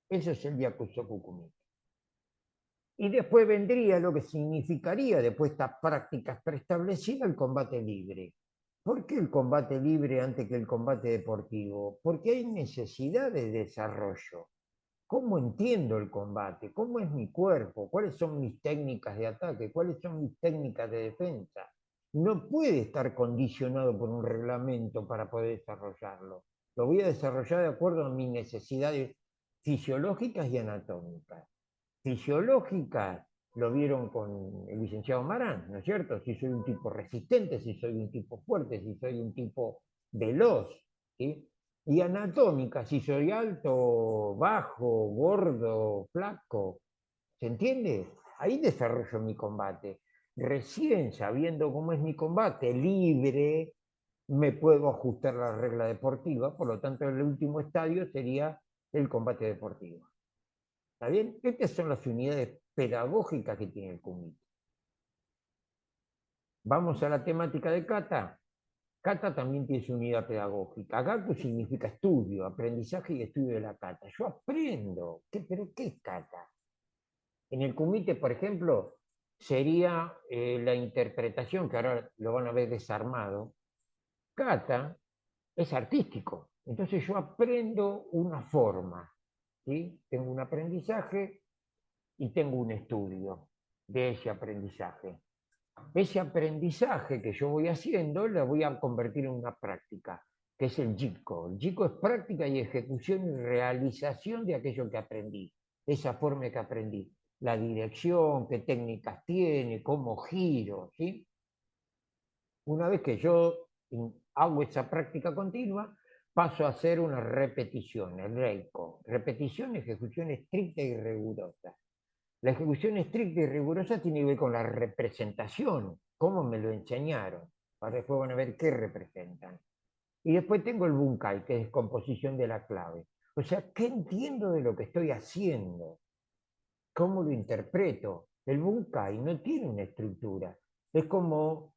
Eso es el Yakusoku Kumite. Y después vendría lo que significaría, después de estas prácticas preestablecidas, el combate libre. ¿Por qué el combate libre antes que el combate deportivo? Porque hay necesidad de desarrollo. ¿Cómo entiendo el combate? ¿Cómo es mi cuerpo? ¿Cuáles son mis técnicas de ataque? ¿Cuáles son mis técnicas de defensa? No puede estar condicionado por un reglamento para poder desarrollarlo. Lo voy a desarrollar de acuerdo a mis necesidades fisiológicas y anatómicas. Fisiológicas lo vieron con el licenciado Marán, ¿no es cierto? Si soy un tipo resistente, si soy un tipo fuerte, si soy un tipo veloz, ¿sí? Y anatómica, si soy alto, bajo, gordo, flaco, ¿se entiende? Ahí desarrollo mi combate. Recién sabiendo cómo es mi combate, libre, me puedo ajustar a la regla deportiva, por lo tanto el último estadio sería el combate deportivo. ¿Está bien? Estas son las unidades pedagógicas que tiene el Kumite. Vamos a la temática de Kata. Kata también tiene su unidad pedagógica. Gaku significa estudio, aprendizaje y estudio de la Kata. Yo aprendo. ¿Pero qué es Kata? En el Kumite, por ejemplo, sería la interpretación, que ahora lo van a ver desarmado. Kata es artístico. Entonces yo aprendo una forma. ¿Sí? Tengo un aprendizaje y tengo un estudio de ese aprendizaje. Ese aprendizaje que yo voy haciendo lo voy a convertir en una práctica, que es el JICO. El JICO es práctica y ejecución y realización de aquello que aprendí, esa forma que aprendí. La dirección, qué técnicas tiene, cómo giro, ¿sí? Una vez que yo hago esa práctica continua, paso a hacer una repetición, el REIKO. Repetición, ejecución estricta y rigurosa. La ejecución estricta y rigurosa tiene que ver con la representación, cómo me lo enseñaron. Ahora después van a ver qué representan. Y después tengo el bunkai, que es composición de la clave. O sea, ¿qué entiendo de lo que estoy haciendo? ¿Cómo lo interpreto? El bunkai no tiene una estructura. Es como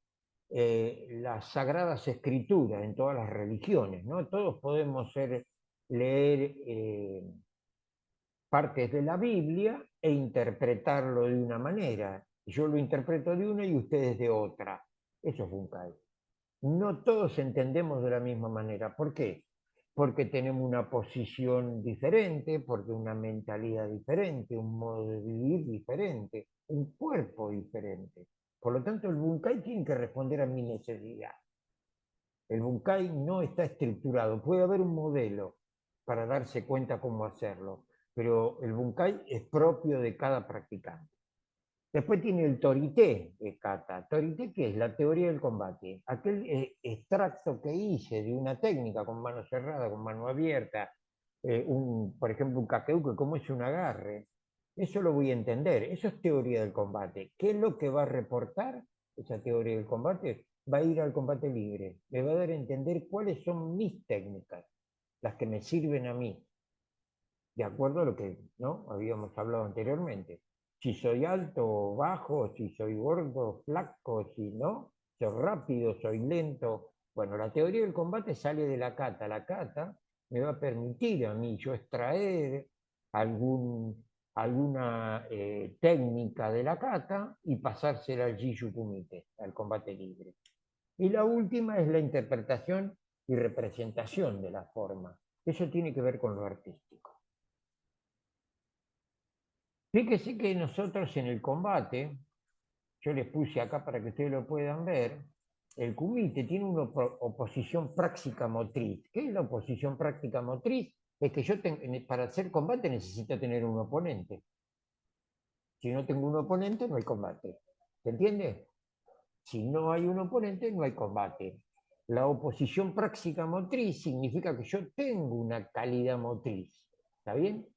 las sagradas escrituras en todas las religiones, ¿no? Todos podemos leer partes de la Biblia e interpretarlo de una manera. Yo lo interpreto de una y ustedes de otra. Eso es bunkai. No todos entendemos de la misma manera. ¿Por qué? Porque tenemos una posición diferente, porque una mentalidad diferente, un modo de vivir diferente, un cuerpo diferente. Por lo tanto, el bunkai tiene que responder a mi necesidad. El bunkai no está estructurado. Puede haber un modelo para darse cuenta cómo hacerlo, pero el bunkai es propio de cada practicante. Después tiene el Torité de kata. ¿Torité qué es? La teoría del combate. Aquel extracto que hice de una técnica con mano cerrada, con mano abierta, por ejemplo, un kakeuke, cómo es un agarre. Eso lo voy a entender. Eso es teoría del combate. ¿Qué es lo que va a reportar esa teoría del combate? Va a ir al combate libre. Me va a dar a entender cuáles son mis técnicas, las que me sirven a mí, de acuerdo a lo que, ¿no?, habíamos hablado anteriormente. Si soy alto o bajo, si soy gordo, flaco, si no, soy rápido, soy lento. Bueno, la teoría del combate sale de la kata. La kata me va a permitir a mí yo extraer alguna técnica de la kata y pasársela al Jishu Kumite, al combate libre. Y la última es la interpretación y representación de la forma. Eso tiene que ver con lo artístico. Fíjese que nosotros en el combate, yo les puse acá para que ustedes lo puedan ver, el kumite tiene una oposición práctica motriz. ¿Qué es la oposición práctica motriz? Es que para hacer combate necesito tener un oponente. Si no tengo un oponente, no hay combate. ¿Se entiende? Si no hay un oponente, no hay combate. La oposición práctica motriz significa que yo tengo una calidad motriz. ¿Está bien?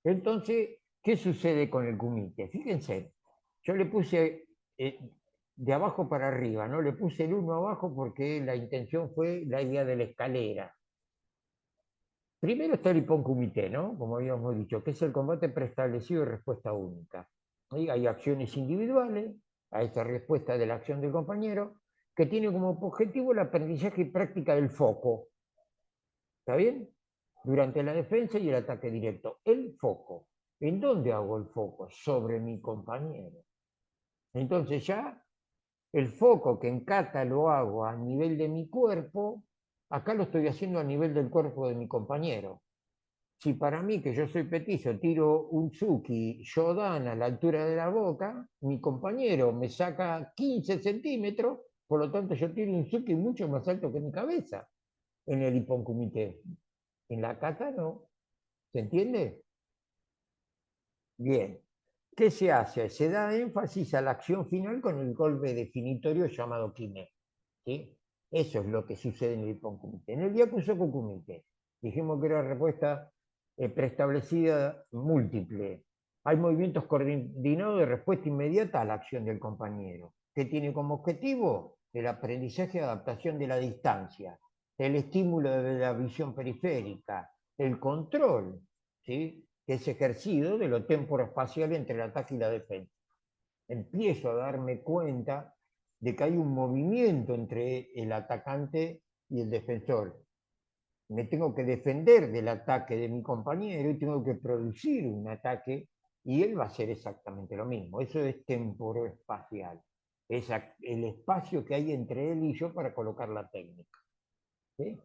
Entonces, ¿qué sucede con el kumite? Fíjense, yo le puse de abajo para arriba, ¿no? Le puse el 1 abajo porque la intención fue la idea de la escalera. Primero está el Ippon Kumite, ¿no? Como habíamos dicho, que es el combate preestablecido y respuesta única. ¿Sí? Hay acciones individuales a esta respuesta de la acción del compañero que tiene como objetivo el aprendizaje y práctica del foco. ¿Está bien? Durante la defensa y el ataque directo. El foco. ¿En dónde hago el foco? Sobre mi compañero. Entonces ya el foco que en kata lo hago a nivel de mi cuerpo, acá lo estoy haciendo a nivel del cuerpo de mi compañero. Si para mí, que yo soy petizo, tiro un tsuki Shodan a la altura de la boca, mi compañero me saca 15 centímetros, por lo tanto yo tiro un tsuki mucho más alto que mi cabeza en el Ippon Kumite. En la kata no. ¿Se entiende? Bien. ¿Qué se hace? Se da énfasis a la acción final con el golpe definitorio llamado Kime. ¿Sí? Eso es lo que sucede en el Ippon Kumite. En el Yakusoku Kumite, dijimos que era respuesta preestablecida múltiple. Hay movimientos coordinados de respuesta inmediata a la acción del compañero, que tiene como objetivo el aprendizaje y adaptación de la distancia, el estímulo de la visión periférica, el control, ¿sí?, que es ejercido de lo temporoespacial entre el ataque y la defensa. Empiezo a darme cuenta de que hay un movimiento entre el atacante y el defensor. Me tengo que defender del ataque de mi compañero y tengo que producir un ataque y él va a hacer exactamente lo mismo. Eso es temporoespacial. Es el espacio que hay entre él y yo para colocar la técnica. ¿Sí?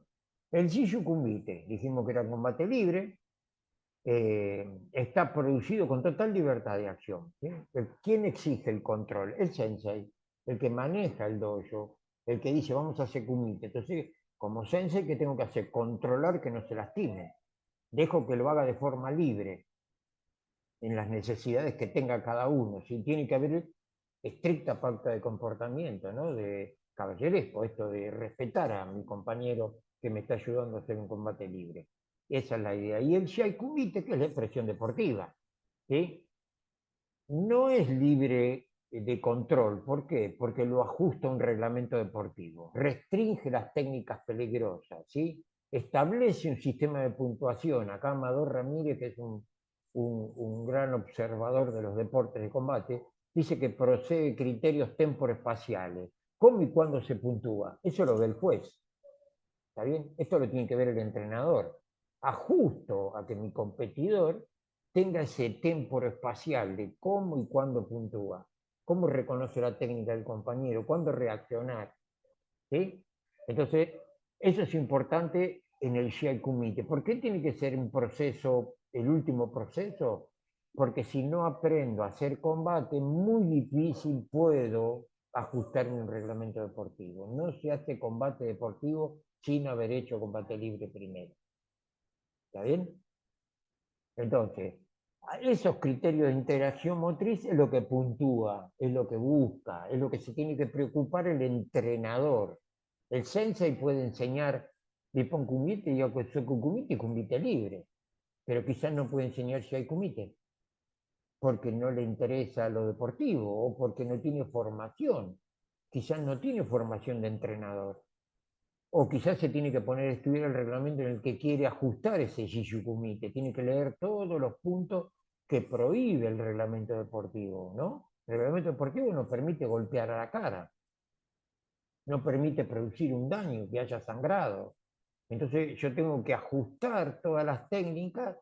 El Jishu Kumite, dijimos que era combate libre, está producido con total libertad de acción. ¿Sí? ¿Quién exige el control? El sensei, el que maneja el dojo, el que dice vamos a hacer kumite. Entonces, como sensei, ¿qué tengo que hacer? Controlar que no se lastime. Dejo que lo haga de forma libre, en las necesidades que tenga cada uno. Si tiene que haber estricta pauta de comportamiento, ¿no?, de caballeresco, esto de respetar a mi compañero que me está ayudando a hacer un combate libre. Esa es la idea. Y el Shai Kumite, que es la expresión deportiva. ¿Sí? no es libre de control. ¿Por qué? Porque lo ajusta un reglamento deportivo, restringe las técnicas peligrosas, ¿sí? Establece un sistema de puntuación. Acá Amador Ramírez, que es un gran observador de los deportes de combate, dice que procede criterios temporoespaciales. ¿Cómo y cuándo se puntúa? Eso lo ve el juez. ¿Está bien? Esto lo tiene que ver el entrenador. Ajusto a que mi competidor tenga ese temporo espacial de cómo y cuándo puntúa, cómo reconoce la técnica del compañero, cuándo reaccionar. ¿Sí? Entonces, eso es importante en el GI Committee. ¿Por qué tiene que ser un proceso, el último proceso? Porque si no aprendo a hacer combate, muy difícil puedo ajustarme un reglamento deportivo. No se hace combate deportivo sin haber hecho combate libre primero. ¿Está bien? Entonces, esos criterios de interacción motriz es lo que puntúa, es lo que busca, es lo que se tiene que preocupar el entrenador. El sensei puede enseñar Nippon Kumite, Yakusoku Kumite y Kumite libre, pero quizás no puede enseñar si hay Kumite, porque no le interesa lo deportivo o porque no tiene formación. Quizás no tiene formación de entrenador. O quizás se tiene que poner a estudiar el reglamento en el que quiere ajustar ese Shishu Kumite. Tiene que leer todos los puntos que prohíbe el reglamento deportivo, ¿no? El reglamento deportivo no permite golpear a la cara, no permite producir un daño, que haya sangrado. Entonces yo tengo que ajustar todas las técnicas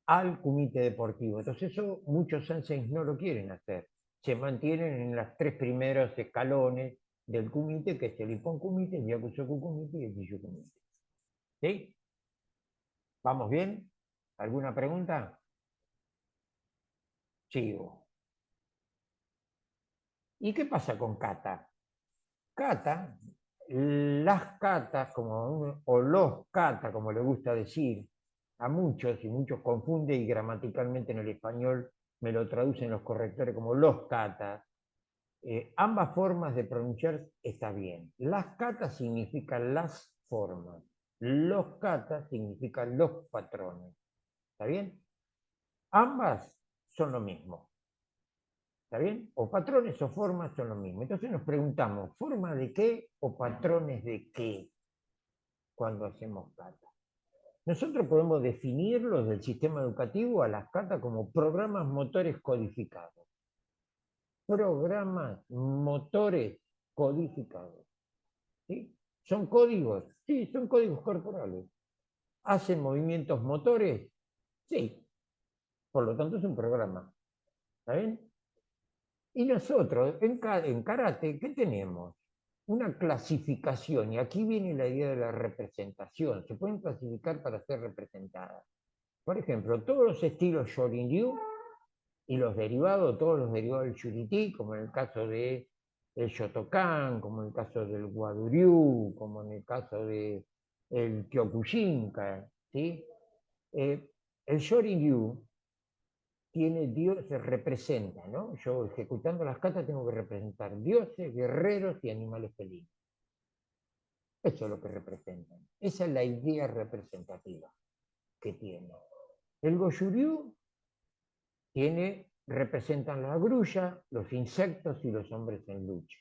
al kumite deportivo. Entonces eso muchos senseis no lo quieren hacer. Se mantienen en los tres primeros escalones del kumite, que es el Ippon Kumite, el Yakusoku Kumite y el Shishu Kumite. ¿Sí? ¿Vamos bien? ¿Alguna pregunta? Sigo. ¿Y qué pasa con kata? Kata, las katas, o los kata, como le gusta decir a muchos, y muchos confunden y gramaticalmente en el español me lo traducen los correctores como los katas. Ambas formas de pronunciar está bien. Las katas significan las formas. Los katas significan los patrones. ¿Está bien? Ambas son lo mismo. ¿Está bien? O patrones o formas son lo mismo. Entonces nos preguntamos, ¿forma de qué o patrones de qué cuando hacemos kata? Nosotros podemos definirlos del sistema educativo a las kata como programas motores codificados. Programas motores codificados. ¿Sí? ¿Son códigos? Sí, son códigos corporales. ¿Hacen movimientos motores? Sí. Por lo tanto es un programa. ¿Está bien? Y nosotros, en karate, ¿qué tenemos? Una clasificación, y aquí viene la idea de la representación. Se pueden clasificar para ser representadas. Por ejemplo, todos los estilos Shorin-ryu y los derivados, todos los derivados del Shuriti, como en el caso de el Shotokan, como en el caso del Waduryu, como en el caso de el Kyokushinka, ¿sí? El Shorin-ryu tiene dioses, representa, ¿no? Yo ejecutando las cartas tengo que representar dioses, guerreros y animales felinos. Eso es lo que representan. Esa es la idea representativa que tiene. El Goshuryu representan la grulla, los insectos y los hombres en lucha.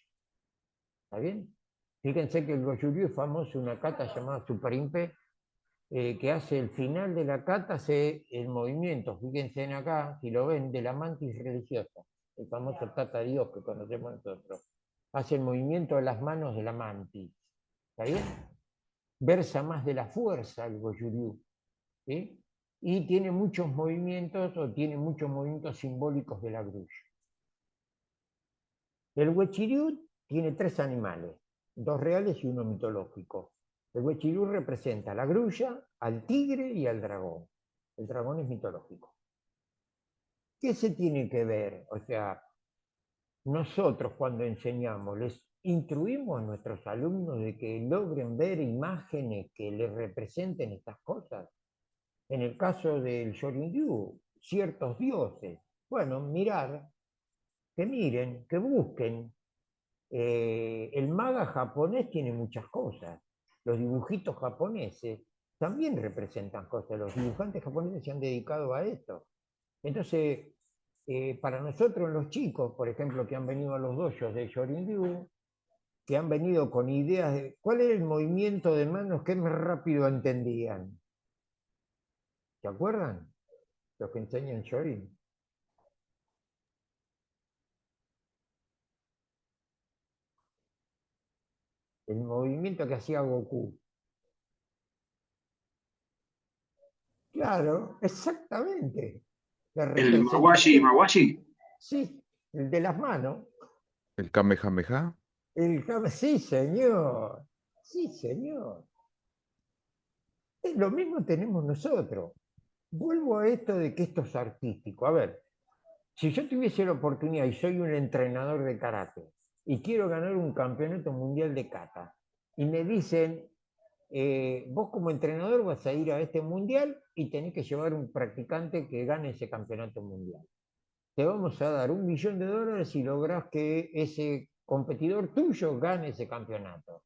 ¿Está bien? Fíjense que el Goshuryu es famoso, una kata llamada Super Impe, que hace el final de la cata, hace el movimiento, fíjense en acá, si lo ven, de la mantis religiosa, el famoso Tata Dios que conocemos nosotros. Hace el movimiento de las manos de la mantis. ¿Está bien? Versa más de la fuerza el Goyuryu. ¿Sí? Y tiene muchos movimientos simbólicos de la grulla. El Huechiryu tiene tres animales, dos reales y uno mitológico. El Huechiryu representa a la grulla, al tigre y al dragón. El dragón es mitológico. ¿Qué se tiene que ver? O sea, nosotros cuando enseñamos, les instruimos a nuestros alumnos de que logren ver imágenes que les representen estas cosas. En el caso del Shorin-ryu, ciertos dioses. Bueno, que miren, que busquen. El manga japonés tiene muchas cosas. Los dibujitos japoneses también representan cosas. Los dibujantes japoneses se han dedicado a esto. Entonces, para nosotros los chicos, por ejemplo, que han venido a los dojos de Shorin-ryu, que han venido con ideas de cuál era el movimiento de manos que más rápido entendían. ¿Se acuerdan? Los que enseñan Shorin. El movimiento que hacía Goku. Claro, exactamente. La El Mawashi, representación, Mawashi. sí, el de las manos. El Kamehameha. Sí, señor. Sí, señor. Lo mismo tenemos nosotros. Vuelvo a esto de que esto es artístico. A ver, si yo tuviese la oportunidad y soy un entrenador de karate y quiero ganar un campeonato mundial de kata y me dicen, vos como entrenador vas a ir a este mundial y tenés que llevar un practicante que gane ese campeonato mundial. Te vamos a dar $1.000.000 si lográs que ese competidor tuyo gane ese campeonato.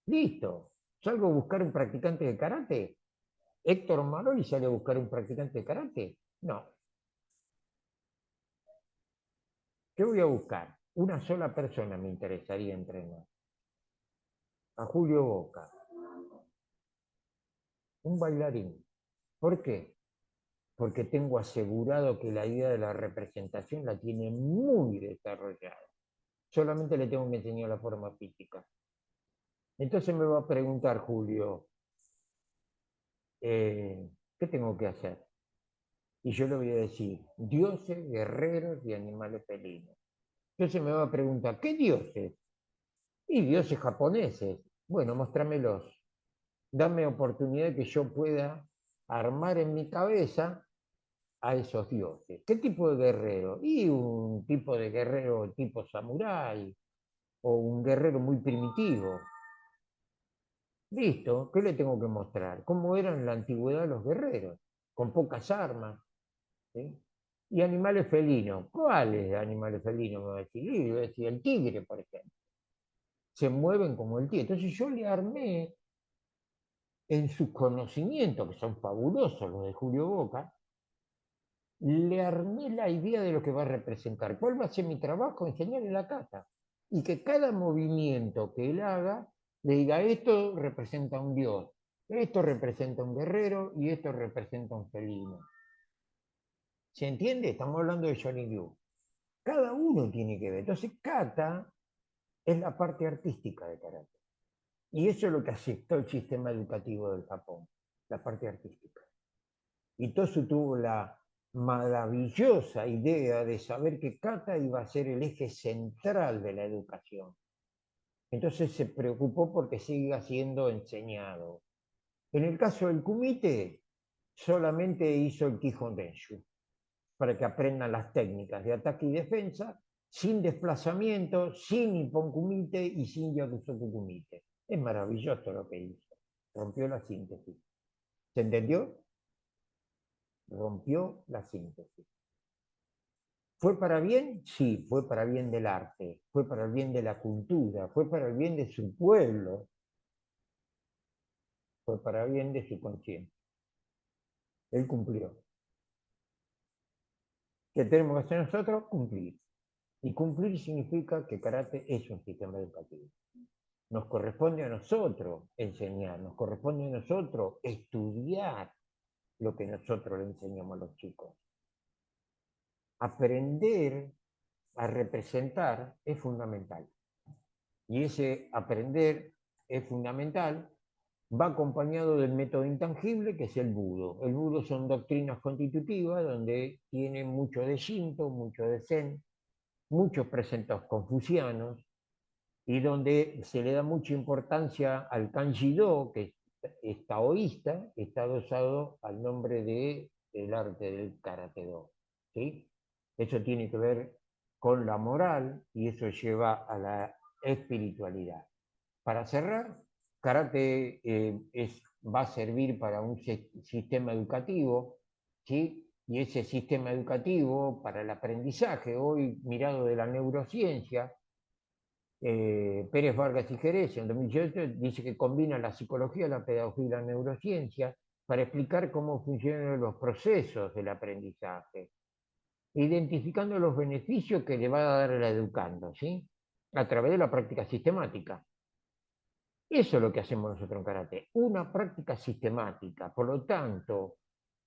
Listo. ¿Salgo a buscar un practicante de karate? ¿Héctor Maroli sale a buscar un practicante de karate? No. ¿Qué voy a buscar? Una sola persona me interesaría entrenar. A Julio Boca, un bailarín. ¿Por qué? Porque tengo asegurado que la idea de la representación la tiene muy desarrollada. Solamente le tengo que enseñar la forma física. Entonces me va a preguntar Julio, ¿qué tengo que hacer? Y yo le voy a decir, dioses, guerreros y animales felinos. Entonces me va a preguntar, ¿qué dioses? Y dioses japoneses. Bueno, mostrámelos. Dame oportunidad que yo pueda armar en mi cabeza a esos dioses. ¿Qué tipo de guerrero? Y un tipo de guerrero tipo samurái o un guerrero muy primitivo. Listo, ¿qué le tengo que mostrar? ¿Cómo eran en la antigüedad los guerreros? Con pocas armas. ¿Sí? Y animales felinos. ¿Cuáles animales felinos? Me va a decir, y me va a decir el tigre, por ejemplo. Se mueven como el tigre. Entonces yo le armé en sus conocimientos, que son fabulosos los de Julio Boca, le armé la idea de lo que va a representar. ¿Cuál va a ser mi trabajo? Enseñarle la kata. Y que cada movimiento que él haga, le diga, esto representa un dios, esto representa un guerrero y esto representa un felino. ¿Se entiende? Estamos hablando de Shorin-ryu. Cada uno tiene que ver. Entonces, kata es la parte artística de karate. Y eso es lo que aceptó el sistema educativo del Japón, la parte artística. Y Tosu tuvo la maravillosa idea de saber que kata iba a ser el eje central de la educación. Entonces se preocupó porque siga siendo enseñado. En el caso del kumite, solamente hizo el Kihon Denshu, para que aprendan las técnicas de ataque y defensa, sin desplazamiento, sin Ippon Kumite y sin Yakusoku Kumite. Es maravilloso lo que hizo. Rompió la síntesis. ¿Se entendió? Rompió la síntesis. ¿Fue para bien? Sí, fue para bien del arte, fue para el bien de la cultura, fue para el bien de su pueblo, fue para el bien de su conciencia. Él cumplió. ¿Qué tenemos que hacer nosotros? Cumplir. Y cumplir significa que karate es un sistema educativo. Nos corresponde a nosotros enseñar, nos corresponde a nosotros estudiar lo que nosotros le enseñamos a los chicos. Aprender a representar es fundamental. Y ese aprender es fundamental, va acompañado del método intangible, que es el budo. El budo son doctrinas constitutivas donde tiene mucho de Shinto, mucho de Zen, muchos preceptos confucianos, y donde se le da mucha importancia al kanji-do, que es taoísta, está adosado al nombre del arte del karate-do. ¿Sí? Eso tiene que ver con la moral y eso lleva a la espiritualidad. Para cerrar, karate va a servir para un sistema educativo, ¿sí? Y ese sistema educativo para el aprendizaje, hoy mirado de la neurociencia, Pérez Vargas y Jerez en 2018 dice que combina la psicología, la pedagogía y la neurociencia para explicar cómo funcionan los procesos del aprendizaje. identificando los beneficios que le va a dar el educando, ¿sí? A través de la práctica sistemática. Eso es lo que hacemos nosotros en karate, una práctica sistemática. Por lo tanto,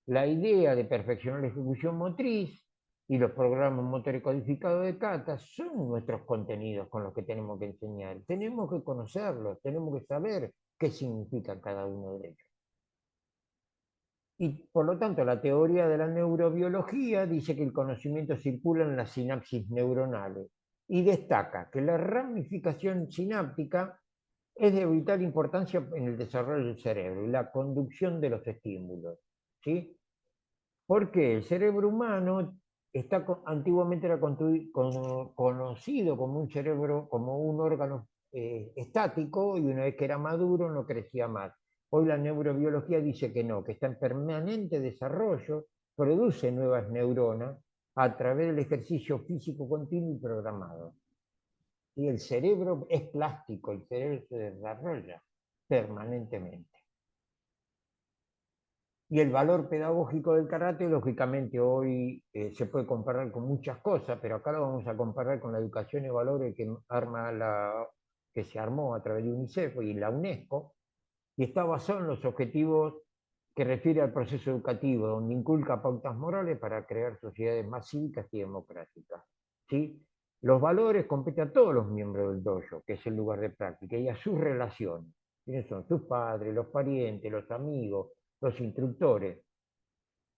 la idea de perfeccionar la ejecución motriz y los programas motores codificados de kata son nuestros contenidos con los que tenemos que enseñar. Tenemos que conocerlos, tenemos que saber qué significa cada uno de ellos. Y por lo tanto, la teoría de la neurobiología dice que el conocimiento circula en las sinapsis neuronales y destaca que la ramificación sináptica es de vital importancia en el desarrollo del cerebro y la conducción de los estímulos, ¿sí? Porque el cerebro humano antiguamente era conocido como un cerebro, como un órgano estático, y una vez que era maduro no crecía más. Hoy la neurobiología dice que no, que está en permanente desarrollo, produce nuevas neuronas a través del ejercicio físico continuo y programado. Y el cerebro es plástico, el cerebro se desarrolla permanentemente. Y el valor pedagógico del karate, lógicamente, hoy se puede comparar con muchas cosas, pero acá lo vamos a comparar con la educación y valores que se armó a través de UNICEF y la UNESCO, y está basado en los objetivos que refiere al proceso educativo, donde inculca pautas morales para crear sociedades más cívicas y democráticas, ¿sí? Los valores competen a todos los miembros del dojo, que es el lugar de práctica, y a sus relaciones. ¿Quiénes son? Sus padres, los parientes, los amigos, los instructores,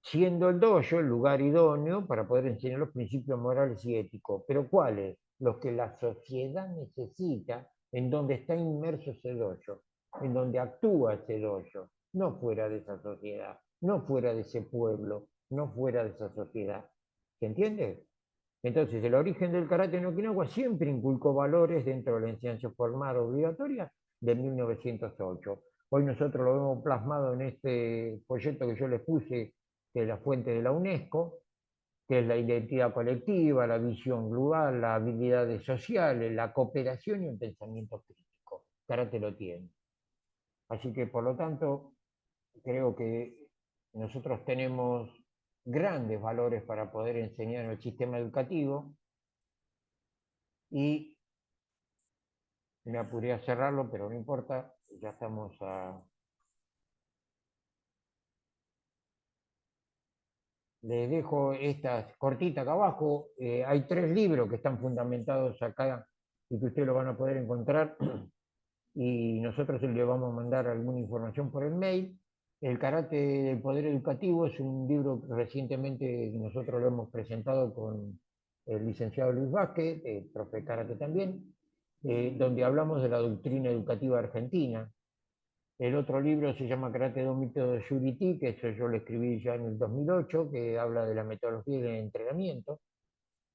siendo el dojo el lugar idóneo para poder enseñar los principios morales y éticos. ¿Pero cuáles? Los que la sociedad necesita, en donde está inmerso ese dojo, en donde actúa ese dojo, no fuera de esa sociedad, no fuera de ese pueblo, no fuera de esa sociedad. ¿Se entiende? Entonces, el origen del karate en Okinawa siempre inculcó valores dentro de la enseñanza formal obligatoria de 1908. Hoy nosotros lo vemos plasmado en este folleto que yo les puse, que es la fuente de la UNESCO, que es la identidad colectiva, la visión global, las habilidades sociales, la cooperación y un pensamiento crítico. Karate lo tiene. Así que, por lo tanto, creo que nosotros tenemos grandes valores para poder enseñar en el sistema educativo y me apuré a cerrarlo, pero no importa, ya estamos a... Les dejo estas cortitas acá abajo. Hay 3 libros que están fundamentados acá y que ustedes lo van a poder encontrar. Y nosotros le vamos a mandar alguna información por el mail. El karate del poder educativo es un libro que recientemente nosotros lo hemos presentado con el licenciado Luis Vázquez, profe de karate también, donde hablamos de la doctrina educativa argentina. El otro libro se llama Karate Do Mito de Yuriti, que eso yo lo escribí ya en el 2008, que habla de la metodología del entrenamiento.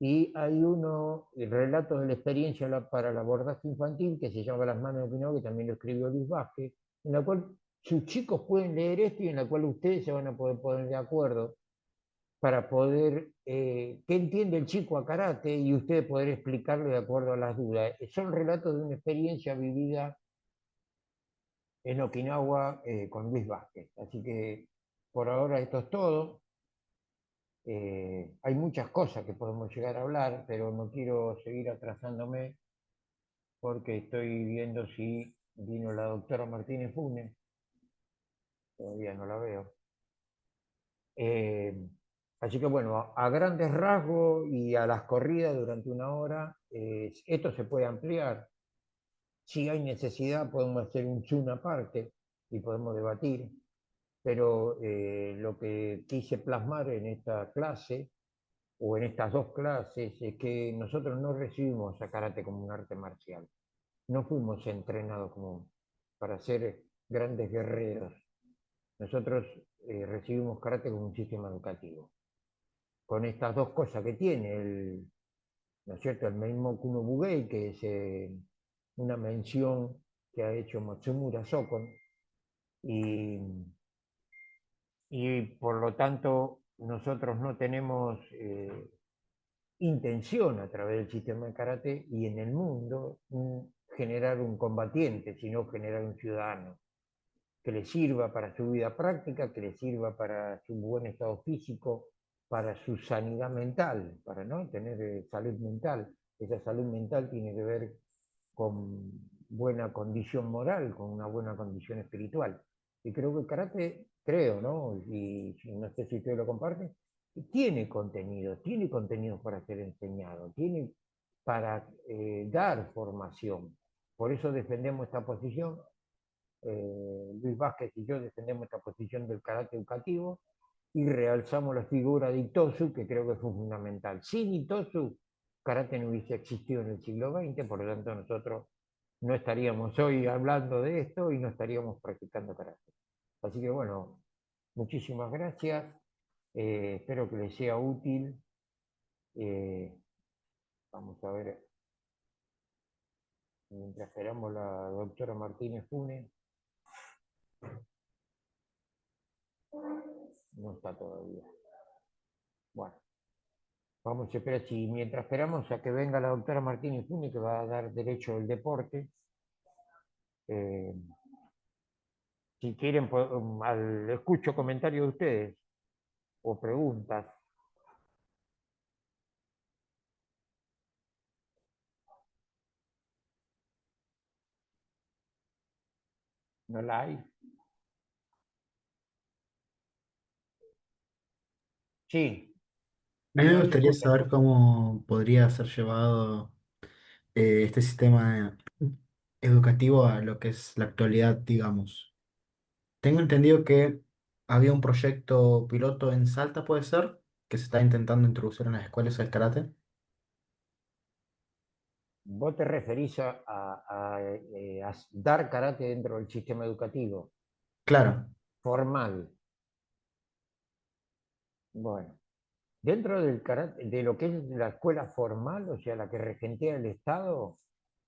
Y hay uno, el relato de la experiencia para el abordaje infantil, que se llama Las manos de Okinawa, que también lo escribió Luis Vázquez, en la cual sus chicos pueden leer esto y en la cual ustedes se van a poder poner de acuerdo para poder, qué entiende el chico a karate y ustedes poder explicarle de acuerdo a las dudas. Son relatos de una experiencia vivida en Okinawa con Luis Vázquez. Así que por ahora esto es todo. Hay muchas cosas que podemos llegar a hablar, pero no quiero seguir atrasándome porque estoy viendo si vino la doctora Martínez Funes. Todavía no la veo. Eh, Así que bueno, a grandes rasgos y a las corridas durante una hora, esto se puede ampliar. Si hay necesidad, podemos hacer un Zoom aparte y podemos debatir. Pero lo que quise plasmar en esta clase, o en estas 2 clases, es que nosotros no recibimos a karate como un arte marcial. No fuimos entrenados como para ser grandes guerreros. Nosotros recibimos karate como un sistema educativo. Con estas 2 cosas que tiene, ¿no es cierto? El Meimoku no Bugei, que es una mención que ha hecho Matsumura Sokon, y por lo tanto nosotros no tenemos intención a través del sistema de karate y en el mundo generar un combatiente, sino generar un ciudadano que le sirva para su vida práctica, que le sirva para su buen estado físico para su sanidad mental, para no tener salud mental. Esa salud mental tiene que ver con buena condición moral, con una buena condición espiritual. Y creo que el karate, creo, ¿no? Y no sé si ustedes lo comparten, tiene contenido para ser enseñado, tiene para dar formación. Por eso defendemos esta posición. Luis Vázquez y yo defendemos esta posición del karate educativo y realzamos la figura de Itosu, que creo que fue fundamental. Sin Itosu, karate no hubiese existido en el siglo XX, por lo tanto nosotros no estaríamos hoy hablando de esto y no estaríamos practicando karate. Así que bueno, muchísimas gracias, espero que les sea útil. Vamos a ver, mientras esperamos la doctora Martínez Funes, no está todavía. Bueno, vamos a esperar, si mientras esperamos a que venga la doctora Martínez Funes, que va a dar derecho del deporte, si quieren, escucho comentarios de ustedes o preguntas. ¿No la hay? Sí, A mí me no se gustaría escucha. saber cómo podría ser llevado este sistema educativo a lo que es la actualidad, digamos. Tengo entendido que había un proyecto piloto en Salta, puede ser, que se está intentando introducir en las escuelas el karate. ¿Vos te referís a dar karate dentro del sistema educativo Claro, formal? Bueno, dentro del karate, de lo que es la escuela formal, o sea, la que regentea el Estado,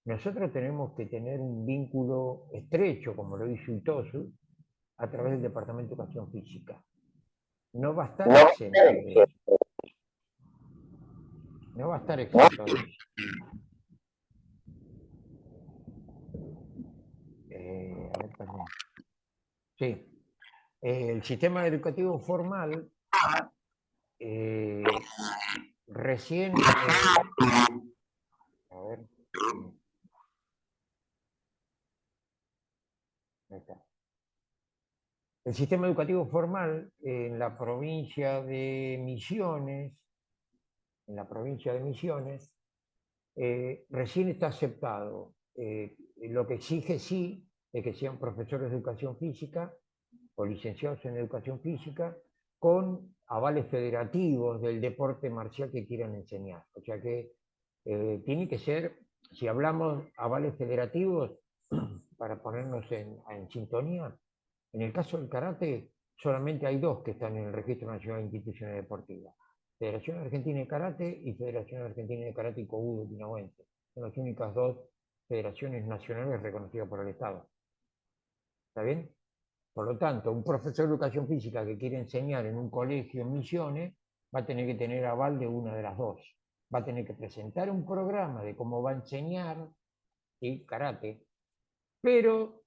nosotros tenemos que tener un vínculo estrecho, como lo hizo Itosu, a través del Departamento de Educación Física. No va a estar exento de eso. No va a estar exento de eso. A ver, perdón. Sí. El sistema educativo formal eh, recién, a ver, ahí está. El sistema educativo formal en la provincia de Misiones, en la provincia de Misiones, recién está aceptado. Lo que exige sí es que sean profesores de educación física o licenciados en educación física con avales federativos del deporte marcial que quieran enseñar. O sea que tiene que ser, si hablamos avales federativos, para ponernos en sintonía, en el caso del karate solamente hay dos que están en el Registro Nacional de Instituciones Deportivas. Federación Argentina de Karate y Federación Argentina de Karate y Kobudo Okinawense. Son las únicas dos federaciones nacionales reconocidas por el Estado. ¿Está bien? Por lo tanto, un profesor de educación física que quiere enseñar en un colegio en Misiones va a tener que tener aval de una de las dos. Va a tener que presentar un programa de cómo va a enseñar karate, pero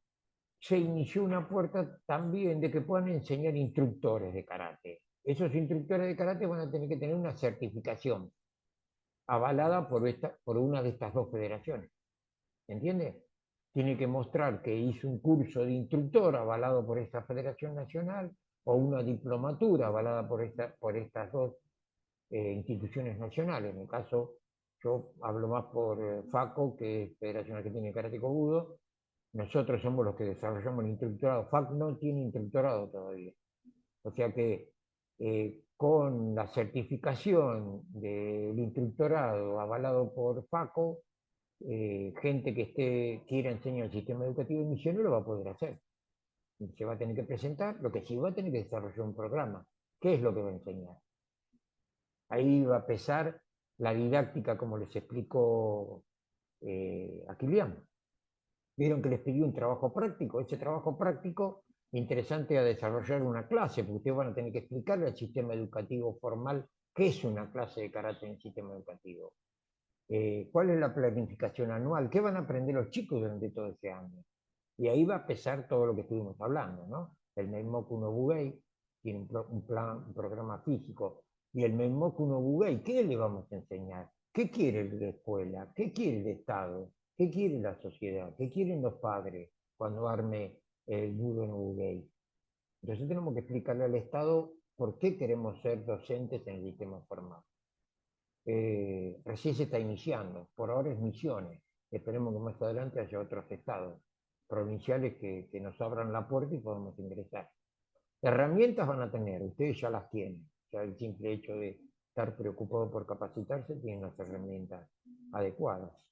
se inició una puerta también de que puedan enseñar instructores de karate. Esos instructores de karate van a tener que tener una certificación avalada por una de estas dos federaciones. ¿Entiende? Tiene que mostrar que hizo un curso de instructor avalado por esta Federación Nacional o una diplomatura avalada por estas dos instituciones nacionales. En el caso, yo hablo más por FACO, que es Federación Argentina de Karate Kobudo. Nosotros somos los que desarrollamos el instructorado. FAC no tiene instructorado todavía. O sea que con la certificación del instructorado avalado por FACO, gente que quiera enseñar el sistema educativo de Misiones lo va a poder hacer. Se va a tener que presentar, lo que sí va a tener que desarrollar un programa. ¿Qué es lo que va a enseñar? Ahí va a pesar la didáctica, como les explicó a Kilian. Vieron que les pidió un trabajo práctico. Ese trabajo práctico, interesante a desarrollar una clase, porque ustedes van a tener que explicarle al sistema educativo formal qué es una clase de karate en el sistema educativo. ¿Cuál es la planificación anual? ¿Qué van a aprender los chicos durante todo ese año? Y ahí va a pesar todo lo que estuvimos hablando, ¿no? El Neimoku no Bugei tiene un programa físico Y el Menmoku no Bugei, ¿qué le vamos a enseñar? ¿Qué quiere la escuela? ¿Qué quiere el Estado? ¿Qué quiere la sociedad? ¿Qué quieren los padres cuando arme el Budo no Bugei? Entonces tenemos que explicarle al Estado por qué queremos ser docentes en el sistema formal. Recién se está iniciando, por ahora es Misiones. Esperemos que más adelante haya otros estados provinciales que nos abran la puerta y podamos ingresar. Herramientas van a tener, ustedes ya las tienen. Ya el simple hecho de estar preocupado por capacitarse, tienen las herramientas adecuadas.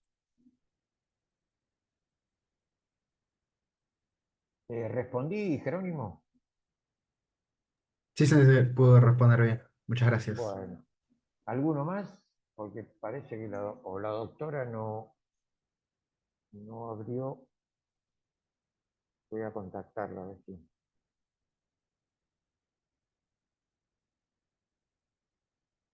¿Respondí, Jerónimo? Sí, puedo responder bien. Muchas gracias. Bueno, ¿alguno más? Porque parece que la doctora no abrió. Voy a contactarla a ver si